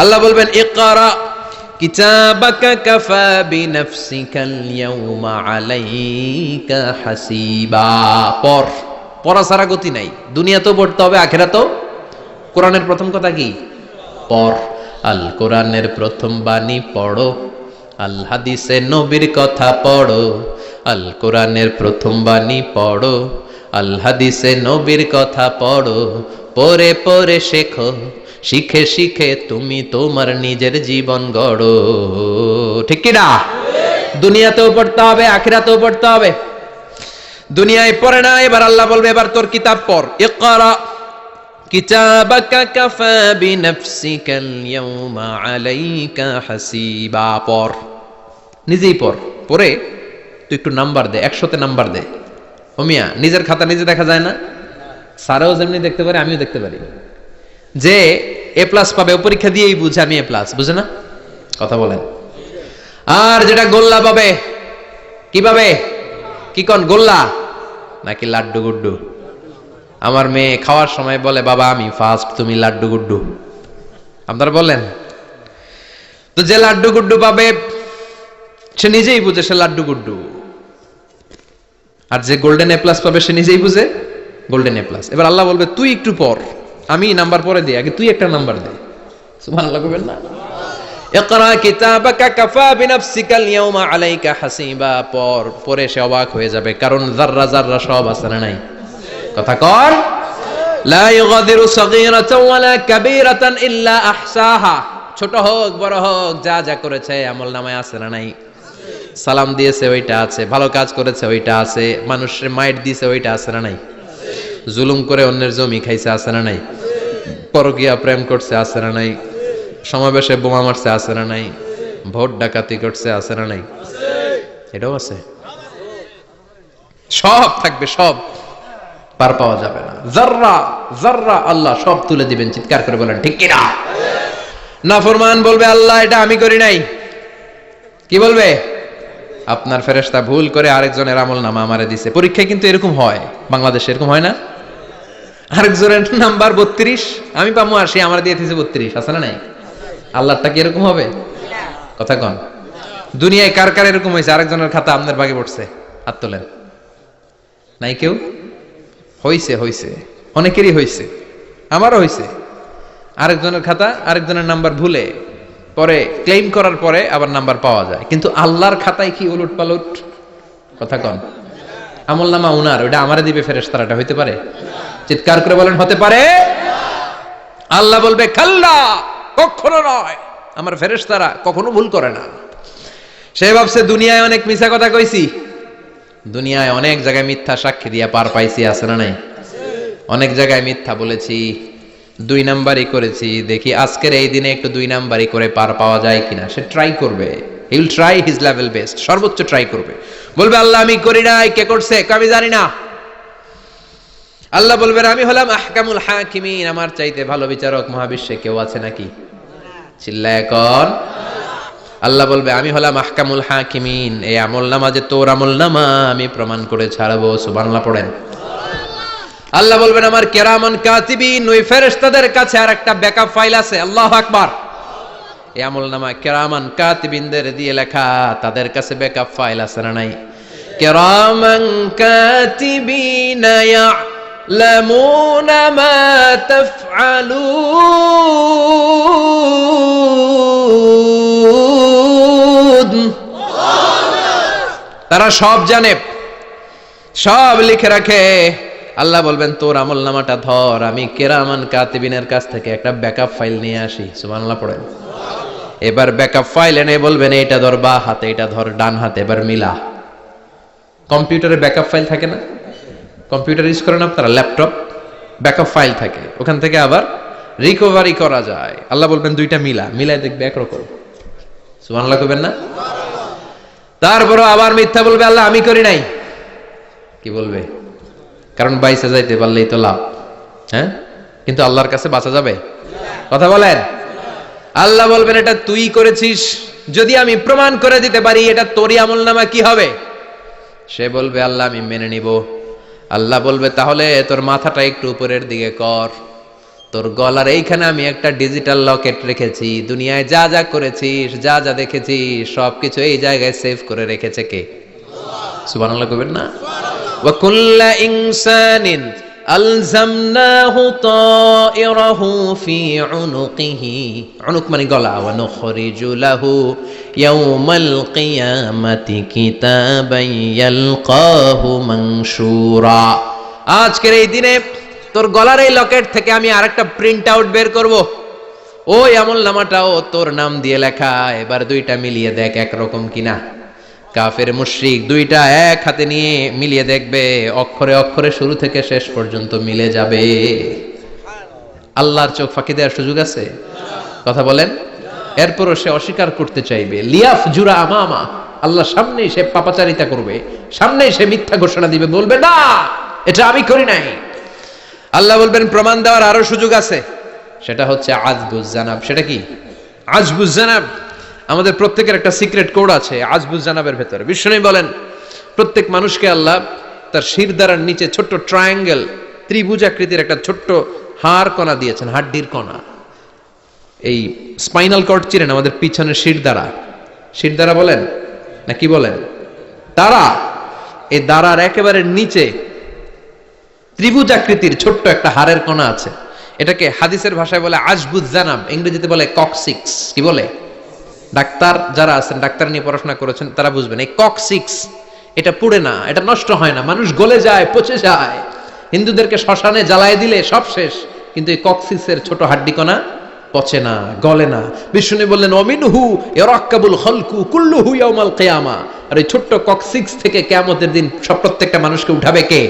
আল্লাহ বলবেন ইকরা কিতাবাকা কাফা বিনাফসিকাল ইয়াউমা আলাইকা হাসিবা। পর, পড়া ছাড়া গতি নাই। দুনিয়াতেও পড়তে হবে, আখিরাতেও। কোরআনের প্রথম কথা কি? পর। আল কোরআনের প্রথম বাণী পড়ো, আল হাদিসে নবীর কথা পড়ো। আল কোরআনের প্রথম বাণী পড়ো, আল হাদিসে নবীর কথা পড়ো। পড়ে পড়ে শেখো, শিখে শিখে তুমি তোমার নিজের জীবন গড়ো। ঠিক কি না? দুনিয়াতেও পড়তে হবে, আখিরাতেও পড়তে হবে। দুনিয়ায় পড়ে না, এবার আল্লাহ বলবে এবার তোর কিতাব পড়। ইকরা কিতাবাকা কাফা বিনাফসিকাল ইয়াউমা আলাইকা হাসিবা। পড়, নিজেই পড়, পড়ে তুই একটু নাম্বার দে, 100তে নাম্বার দে। ও মিয়া, নিজের খাতা নিজে দেখা যায় না? স্যারও যেমনি দেখতে পারে, আমিও দেখতে পারি। যে এ প্লাস পাবে ও পরীক্ষা দিয়েই বুঝে আমি এ প্লাস, বুঝে না? কথা বলেন। আর যেটা গোল্লা পাবে, কি পাবে? কি কোন গোল্লা নাকি লাড্ডু গুড্ডু? আমার মেয়ে খাওয়ার সময় বলে বাবা আমি ফার্স্ট, তুমি লাড্ডু গুড্ডু। আপনারা বলেন তো, যে লাড্ডু গুড্ডু পাবে সে নিজেই বুঝে সে লাড্ডু গুড্ডু, আর যে গোল্ডেন এ প্লাস পাবে সে নিজেই বুঝে গোল্ডেন এ প্লাস। এবার আল্লাহ বলবে তুই একটু পর, আমি নাম্বার পরে দিই, আগে তুই একটা নাম্বার দে। সুবহানাল্লাহ কইবেন না? ইকরা কিতাবাকা কাফা বিনাফসিকাল ইয়াউমা আলাইকা হাসিবা। পর, পরে সে অবাক হয়ে যাবে, কারণ যাররা যাররা সব আছে না নাই? কথা কর। লা ইউগাদিরু সাগীরাতান ওয়ালা কাবীরাতান ইল্লা আহসাহা। ছোট হোক বড় হোক যা যা করেছে আমলনামায় আছে না নাই? সালাম দিয়েছে ওইটা আছে, ভালো কাজ করেছে ওইটা আছে, মানুষের মাইট দিয়েছে ওইটা আছে না নাই? জুলুম করে অন্যের জমি খাইছে আছে না নাই? পরকীয়া প্রেম করছে আছে না নাই? সমাবেশে বোমা মারছে আছে না নাই? ভোট ডাকাতি করছে আছে না নাই? এটাও আছে। সব থাকবে, সব পার পাওয়া যাবে না। যাররা যাররা আল্লাহ সব তুলে দিবেন। চিৎকার করে বলেন ঠিক কিনা? নাফরমান বলবে আল্লাহ এটা আমি করি নাই। কি বলবে? আপনার ফেরেশতা ভুল করে আরেকজনের আমলনামা আমারে দিছে। পরীক্ষায় কিন্তু এরকম হয়, বাংলাদেশে এরকম হয় না? আরেকজনের নাম্বার 32, আমি পাবো 80, আমার দিয়ে দিয়েছে 32, আছে না নাই? আল্লাহরটা কি এরকম হবে? কথা কন। দুনিয়ায় কার কার এরকম হয়েছে আরেকজনের খাতা আপনার ভাগে পড়ছে? হাত তোলেন। নাই কেউ? হইছে, হইছে, অনেকেরই হইছে, আমারও হইছে। আরেকজনের খাতা আরেকজনের নাম্বার ভুলে পরে ক্লেম করার পরে আবার নাম্বার পাওয়া যায়, কিন্তু আল্লাহর খাতায় কি উলট পালট? কথা কন। আমলনামা উনার, ওটা আমারে দিবে ফেরেশতারা, এটা হইতে পারে? চিৎকার করে বলেন হতে পারে? আল্লাহ বলবে খাল্লা, কখনো নয়, আমার ফেরেশতারা কখনো ভুল করে না। সে ভাবছে দুনিয়ায় অনেক মিথ্যা কথা কইছি, দুনিয়ায় অনেক জায়গায় মিথ্যা সাক্ষী দিয়া পার পাইছি, আছে না নাই? অনেক জায়গায় মিথ্যা বলেছি, 2 নাম্বারই করেছি, দেখি আজকের এই দিনে একটু 2 নাম্বারই করে পার পাওয়া যায় কিনা। সে ট্রাই করবে, he will try his level best, সর্বোচ্চ ট্রাই করবে। বলবে আল্লাহ আমি করি নাই, কে করছে? আমি জানি না। আল্লাহ বলবেন আমি হলাম আহকামুল হাকিমিন, আমার চাইতে ভালো বিচারক মহাবিশ্বে কেউ আছে নাকি? চিল্লায় কর। আল্লাহ বলবে আমি হলাম আহকামুল হাকিমিন, এই আমলনামা যে তোর আমলনামা আমি প্রমাণ করে ছাড়বো। সুবহানাল্লাহ পড়েন। আল্লাহ বলবেন আমার কিরামান কাতিবিন, ওই ফেরেশতাদের কাছে আর একটা ব্যাকআপ ফাইল আছে। আল্লাহু আকবার। এই আমলনামা কিরামান কাতিবিনদের দিয়ে লেখা, তাদের কাছে ব্যাকআপ ফাইল আছে না নাই? কিরামান কাতিবিনা ইয়ালামুনা মা তাফআলুন, তারা সব জানে, সব লিখে রাখে। আল্লাহ বলবেন তোর আমলনামাটা ধর, আমি কিরামান কাতিবিনের কাছ থেকে একটা ব্যাকআপ ফাইল নিয়ে আসি। সুবহানাল্লাহ পড়েন। এবার ব্যাকআপ ফাইল এনে বলবেন এটা ধর বা হাতে, এটা ধর ডান হাতে, এবার মিলা। কম্পিউটারে ব্যাকআপ ফাইল থাকে না? কম্পিউটার ইউজ করেন আপনারা? ল্যাপটপ ব্যাকআপ ফাইল থাকে, ওখান থেকে আবার রিকভারি করা যায়। আল্লাহ বলবেন দুইটা মিলা, মিলাই দেখবে একরকম। সুবহানাল্লাহ কইবেন না? তারপর আবার মিথ্যা বলবে আল্লাহ আমি করি নাই। কি বলবে? কারণ বাইসে যাইতে পারলেই তো লাভ, হ্যাঁ? কিন্তু আল্লাহর কাছে বাঁচা যাবে? কথা বলেন। আল্লাহ বলবেন এটা তুই করেছিস, যদি আমি প্রমাণ করে দিতে পারি এটা তোরই আমলনামা, কি হবে? সে বলবে আল্লাহ আমি মেনে নিব। আল্লাহ বলবে তাহলে তোর মাথাটা একটু উপরের দিকে কর, তোর গলার এইখানে আমি একটা ডিজিটাল লকেট রেখেছি, দুনিয়ায় যা যা করেছিস, যা যা দেখেছিস সবকিছু এই জায়গায় সেভ করে রেখেছে কে? সুবহানাল্লাহ কইবেন না? ওয়া কুল্লা ইনসানিন আলজামনাহু তায়রাহু ফি উনুকিহি, উনুক মানে গলা, ওয়া নুখরিজু লাহু ইয়াউমাল কিয়ামাতি কিতাবান ইয়ালকাহু মানশুরা। আজকের এই দিনে তোর গলার এই লকেট থেকে আমি আরেকটা প্রিন্ট আউট বের করব, ওই আমলনামাটাও তোর নাম দিয়ে লেখা। এবার দুইটা মিলিয়ে দেখ একরকম কিনা। কাফের মুশরিক দুইটা এক হাতে নিয়ে মিলিয়ে দেখবে, অক্ষরে অক্ষরে শুরু থেকে শেষ পর্যন্ত মিলে যাবে। আল্লাহর চোখ ফাঁকি দেওয়ার সুযোগ আছে? কথা বলেন। এরপরও সে অস্বীকার করতে চাইবে। লিয়াফ জুরা আমামা, আল্লাহ সামনেই সে পাপাচারিতা করবে, সামনেই সে মিথ্যা ঘোষণা দিবে, বলবে না এটা আমি করি নাই। আল্লাহ বলবেন প্রমাণ দেওয়ার আরো সুযোগ আছে, সেটা হচ্ছে আজবুজ জানাব। সেটা কি? আজবুজ জানাব। আমাদের প্রত্যেকের একটা সিক্রেট কোড আছে আজবুজ জানাবের ভেতরে। বিষ্ণু বলেন প্রত্যেক মানুষকে আল্লাহ তার শিরদাঁড়ার নিচে ছোট্ট ট্রায়াঙ্গেল, ত্রিভুজ আকৃতির একটা ছোট্ট হাড় কণা দিয়েছেন, হাড্ডির কণা। এই স্পাইনাল কর্ড চিনেন? আমাদের পিছনের শিরদাঁড়া, শিরদাঁড়া বলেন না কি বলেন? তারা, এই দাঁড়ার একেবারে নিচে ত্রিভুজ আকৃতির ছোট্ট একটা হাড়ের কণা আছে। এটাকে হাদিসের ভাষায় বলে আজবুজ জানাব, ইংরেজিতে বলে ককসিক্স। কি বলে? ডাক্তার যারা আছেন, ডাক্তার নিয়ে পড়াশোনা করেছেন, তারা বুঝবেন এই ককসিক্স, এটা পুড়ে না, এটা নষ্ট হয় না, মানুষ গলে যায়, পচে যায়, হিন্দুদেরকে শ্মশানে জ্বালায় দিলে সব শেষ, কিন্তু এই কক্সিসের ছোট হাড্ডিকণা পচে না, গলে না। বিষ্ণু বললেন অমিনহু ইয়ারাক্কাবুল খালকু কুল্লুহু ইয়াউমাল কিয়ামা। আর এই ছোট্ট কক্সিক্স থেকে কিয়ামতের দিন সব প্রত্যেকটা মানুষকে উঠাবে কে?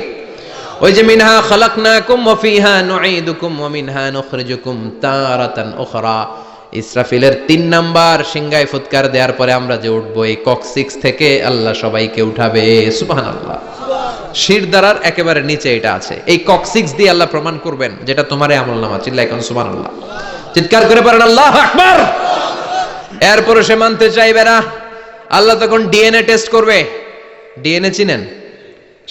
ওই যে মিনহা খালাকনাকুম ওয়া ফিহা নুঈদুকুম ওয়া মিনহা নুখরিজুকুম তারাতান উখরা। ইসরাফিলের 3 নাম্বার সিংহায় ফুৎকার দেওয়ার পরে আমরা যে উঠবো, এই কক্সিক্স থেকে আল্লাহ সবাইকে উঠাবে। সুবহানাল্লাহ। শিরদাঁড়ার একেবারে নিচে এটা আছে। এই কক্সিক্স দিয়ে আল্লাহ প্রমাণ করবেন যেটা তোমারই আমলনামা। চিল্লায় কোন সুবহানাল্লাহ, চিৎকার করে পারেন আল্লাহু আকবার। এরপরে সে মানতে চাইবে না। আল্লাহ তখন ডিএনএ টেস্ট করবে। ডিএনএ চিনেন?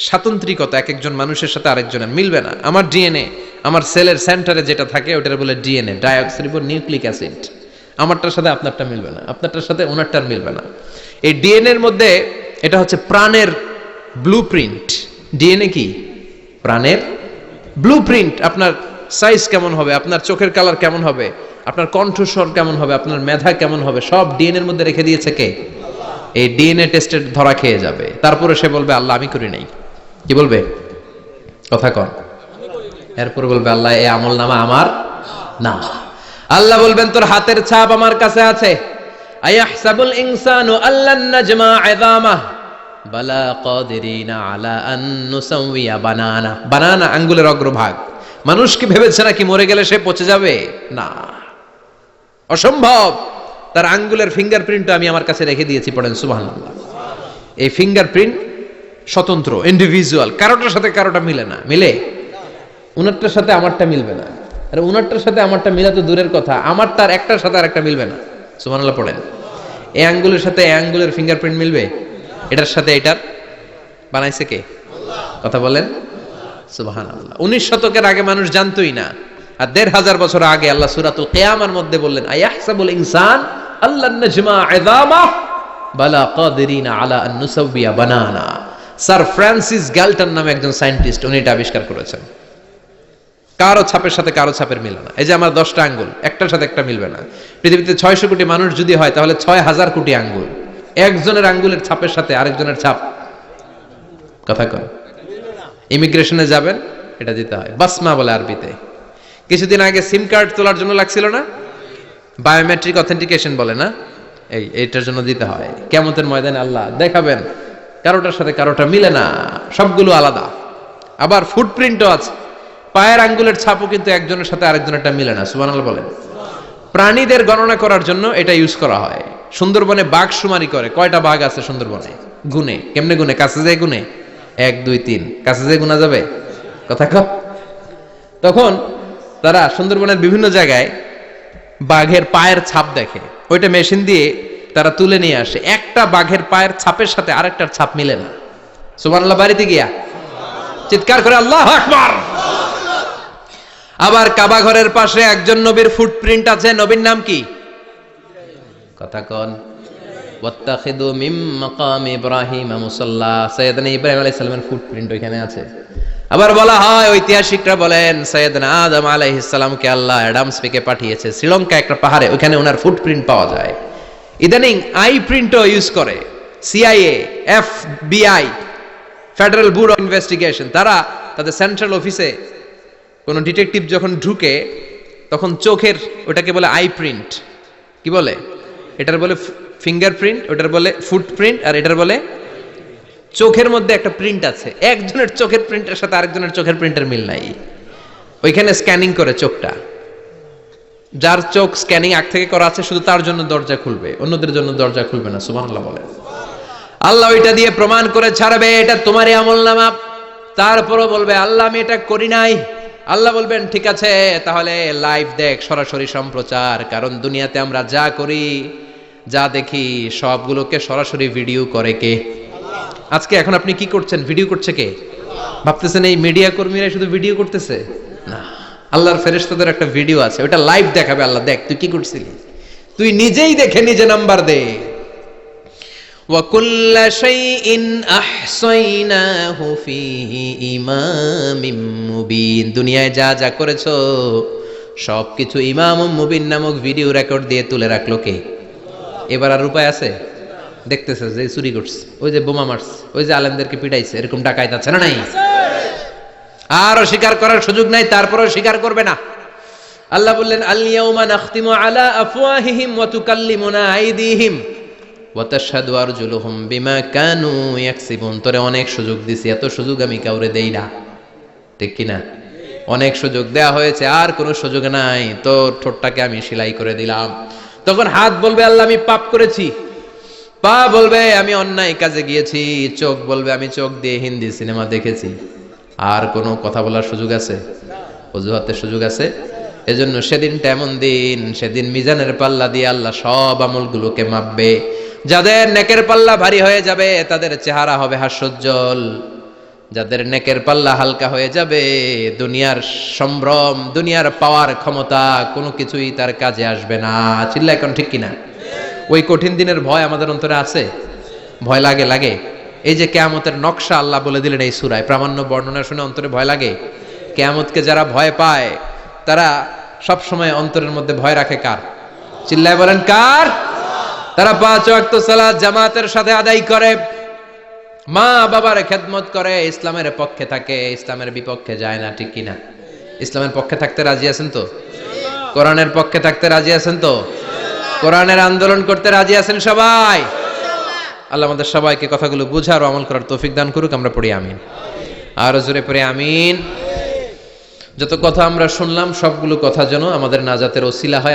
স্বাতন্ত্রিকতা, এক একজন মানুষের সাথে আরেকজনের মিলবে না। আমার ডিএনএ, আমার সেলের সেন্টারে যেটা থাকে ওটার বলে ডিএনএ, ডাইঅক্সিরিবো নিউক্লিক অ্যাসিড। আমারটার সাথে আপনারটা মিলবে না, আপনারটার সাথে ওনারটার মিলবে না। এই ডিএনএ এর মধ্যে এটা হচ্ছে প্রাণের ব্লুপ্রিন্ট। ডিএনএ কি? প্রাণের ব্লুপ্রিন্ট। আপনার সাইজ কেমন হবে, আপনার চোখের কালার কেমন হবে, আপনার কণ্ঠস্বর কেমন হবে, আপনার মেধা কেমন হবে, সব ডিএনএ এর মধ্যে রেখে দিয়েছে কে? এই ডিএনএ টেস্টের ধরা খেয়ে যাবে। তারপরে সে বলবে আল্লাহ আমি করি নাই। কি বলবে? কথা কন। এরপর বলবে আল্লাহ এই আমলনামা আমার না। আল্লাহ বলবেন তোর হাতের ছাপ আমার কাছে আছে। আয়াহসাবুল ইনসানু আল্লান নাজমা ইযামা বালা কাদিরিনা আলা আন নুসাওয়িয়া বানানা। বানানা আঙ্গুলের অগ্রভাগ। মানুষ কি ভেবেছে নাকি মরে গেলে সে পচে যাবে? না, অসম্ভব। তার আঙ্গুলের ফিঙ্গারপ্রিন্ট আমি আমার কাছে রেখে দিয়েছি। পড়েন সুবহানাল্লাহ। এই ফিঙ্গারপ্রিন্ট স্বতন্ত্র, ইন্ডিভিজুয়াল, কারোটার সাথে কারোটা মিলে না। মিলে? উনারটার সাথে আমারটা মিলবে না। আর উনারটার সাথে আমারটা মিলা তো দূরের কথা, আমার তার একটার সাথে আরেকটা মিলবে না। সুবহানাল্লাহ পড়েন। এই আঙ্গুলের সাথে এই আঙ্গুলের ফিঙ্গারপ্রিন্ট মিলবে? এটার সাথে এটার বানাইছে কে? কথা বলেন সুবহানাল্লাহ। 19 শতকের আগে মানুষ জানতোই না। আর 1500 বছর আগে আল্লাহ সূরাতুল কিয়ামার মধ্যে বললেন আয়াহসাবুল ইনসান আল্লান নাজমা ইযামা বালা কাদিরিনা আলা আন নুসাওয়িয়া বানানা। স্যার ফ্রান্সিস গ্যালটন নামে একজন সায়েন্টিস্ট, উনি এটা আবিষ্কার করেছেন। কারো ছাপের সাথে কারো ছাপের মিলে না। এই যে আমার 10টা আঙ্গুল, একটার সাথে একটা মিলবে না। পৃথিবীতে 600 কোটি মানুষ যদি হয় তাহলে 6000 কোটি আঙ্গুল। একজনের আঙ্গুলের ছাপের সাথে আরেকজনের ছাপ, কথা কয়, ইমিগ্রেশনে যাবেন এটা দিতে হয়, বাসমা বলে আরবিতে। কিছুদিন আগে সিম কার্ড তোলার জন্য লাগছিল না, বায়োমেট্রিক অথেন্টিকেশন বলে না, এইটার জন্য দিতে হয়। কিয়ামতের ময়দানে আল্লাহ দেখাবেন কারোটার সাথে কারোটা মিলে না, সবগুলো আলাদা। আবার ফুটপ্রিন্টও আছে, পায়ের আঙ্গুলের ছাপও কিন্তু একজনের সাথে আরেকজনেরটা মিলে না। সুবহানাল্লাহ বলেন। প্রাণীদের গণনা করার জন্য এটা ইউজ করা হয়। সুন্দরবনে বাঘ শুমারি করে, কয়টা বাঘ আছে সুন্দরবনে? গুনে। কেমনে গুনে? কাছে যায় গুনে, 1 2 3, কাছে যায় গুনা যাবে? কথা কও। তখন তারা সুন্দরবনের বিভিন্ন জায়গায় বাঘের পায়ের ছাপ দেখে, ওইটা মেশিন দিয়ে তারা তুলে নিয়ে আসে। একটা বাঘের পায়ের ছাপের সাথে আরেকটার ছাপ মিলে না। সুবহানাল্লাহ। বাড়িতে গিয়া চিৎকার করে আল্লাহু আকবার। আবার কাবা ঘরের পাশে একজন নবীর ফুটপ্রিন্ট আছে। নবীর নাম কি? কথা কন। ওয়াত্তাখিদু মিন মাকাম ইব্রাহিম মুসাল্লা। সাইয়েদনা ইব্রাহিম আলাইহিস সালামের ফুটপ্রিন্ট ওইখানে আছে। আবার বলা হয়, ঐতিহাসিকরা বলেন সাইয়েদনা আদম আলাইহিস সালামকে আল্লাহ অ্যাডামস পেকে পাঠিয়েছে শ্রীলঙ্কা একটা পাহাড়ে, ওখানে ওনার ফুটপ্রিন্ট পাওয়া যায়। ইদানিং আই প্রিন্টও ইউজ করে CIA, FBI, federal bureau of investigation. তারা তাদের সেন্ট্রাল অফিসে কোন ডিটেকটিভ যখন ঢুকে তখন চোখের, ওটাকে বলে আই প্রিন্ট। কি বলে? এটার বলে ফিঙ্গারপ্রিন্ট, ওটার বলে ফুটপ্রিন্ট, আর এটার বলে চোখের মধ্যে একটা প্রিন্ট আছে। একজনের চোখের প্রিন্টের সাথে আরেকজনের চোখের প্রিন্টের মিল নাই। ওইখানে স্ক্যানিং করে চোখটা। যার চোখ স্ক্যানিং আগ থেকে করা আছে শুধু তার জন্য দরজা খুলবে, অন্যদের জন্য দরজা খুলবে না। সুবহানাল্লাহ বলে। আল্লাহ ওইটা দিয়ে প্রমাণ করে ছাড়বে এটা তোমারই আমলনামা। তারপরও বলবে আল্লাহ আমি এটা করি নাই। আল্লাহ বলবেন ঠিক আছে তাহলে লাইভ দেখ, সরাসরি সম্প্রচার। কারণ দুনিয়াতে আমরা যা করি, যা দেখি সবগুলোকে সরাসরি ভিডিও করে কে? আজকে এখন আপনি কি করছেন? ভিডিও করছে কে? ভাবতেছেন এই মিডিয়া কর্মীরা শুধু ভিডিও করতেছে? না, আল্লাহর ফেরেশতাদের একটা ভিডিও আছে, ওটা লাইভ দেখাবে। আল্লাহ দেখ তুই কি করছিলি, তুই নিজেই দেখে নিজে নাম্বার দে। ওয়া কুল্লা শাইইন আহসাইনাহু ফি ইমামিম মুবিন। দুনিয়ায় যা যা করেছো সবকিছু ইমামুম মুবিন নামক ভিডিও রেকর্ড দিয়ে তুলে রাখলো কে? এবার আর উপায় আছে? দেখতেছে যে চুরি করছে, ওই যে বোমা মারছে, ওই যে আলেমদেরকে পিটাইছে, এরকম ডাকাইত আছে না নাই? আর স্বীকার করার সুযোগ নাই, তারপরেও স্বীকার করবে না। আল্লাহ বললেন আল ইয়াউমা নাখতিমু আলা আফওয়াহিহিম ওয়া তুকাল্লিমুনা আইদিহিম ওয়া তাশহাদু আরজুলুহুম বিমা কানু ইয়াকসিবুন। তোরে অনেক সুযোগ দিছি, এত সুযোগ আমি কাউরে দেই না, ঠিক কি না? অনেক সুযোগ দেয়া হয়েছে, আর কোনো সুযোগ নাই, তোর ঠোঁটটাকে আমি সেলাই করে দিলাম। তখন হাত বলবে আল্লাহ আমি পাপ করেছি, পা বলবে আমি অন্যায় কাজে গিয়েছি, চোখ বলবে আমি চোখ দিয়ে হিন্দি সিনেমা দেখেছি। আর কোনো কথা বলার সুযোগ আছে? অজুহাতের সুযোগ আছে? এজন্য সেদিনটা এমন দিন, সেদিন মিজানের পাল্লা দিয়ে আল্লাহ সব আমলগুলোকে মাপবে। যাদের নেকের পাল্লা ভারী হয়ে যাবে তাদের চেহারা হবে হাস্যোজ্জ্বল, যাদের নেকের পাল্লা হালকা হয়ে যাবে দুনিয়ার সম্ভ্রম, দুনিয়ার পাওয়ার ক্ষমতা কোনো কিছুই তার কাজে আসবে না। চিল্লা এখন ঠিক কিনা? ওই কঠিন দিনের ভয় আমাদের অন্তরে আছে? ভয় লাগে? লাগে। এই যে কিয়ামতের নকশা আল্লাহ বলে দিলেন এই সূরায়, প্রামাণ্য বর্ণনা শুনে অন্তরে ভয় লাগে? কিয়ামতকে যারা ভয় পায় তারা সব সময় অন্তরের মধ্যে ভয় রাখে কার? চিল্লায় বলেন কার? তারা 5 ওয়াক্ত সালাত জামাতের সাথে আদায় করে, মা বাবার খেদমত করে, ইসলামের পক্ষে থাকে, ইসলামের বিপক্ষে যায় না, ঠিক কিনা? ইসলামের পক্ষে থাকতে রাজি আছেন তো? কোরআনের পক্ষে থাকতে রাজি আছেন তো? কোরআনের আন্দোলন করতে রাজি আছেন সবাই? আল্লাহ আমাদের সবাইকে কথাগুলো বুঝার ও আমল করার তৌফিক দান করুক। আমরা পড়ি আমিন। আর জোরে পড়ি আমিন। যত কথা আমরা শুনলাম সবগুলো কথা যেন আমাদের নাজাতের ওসিলা হয়।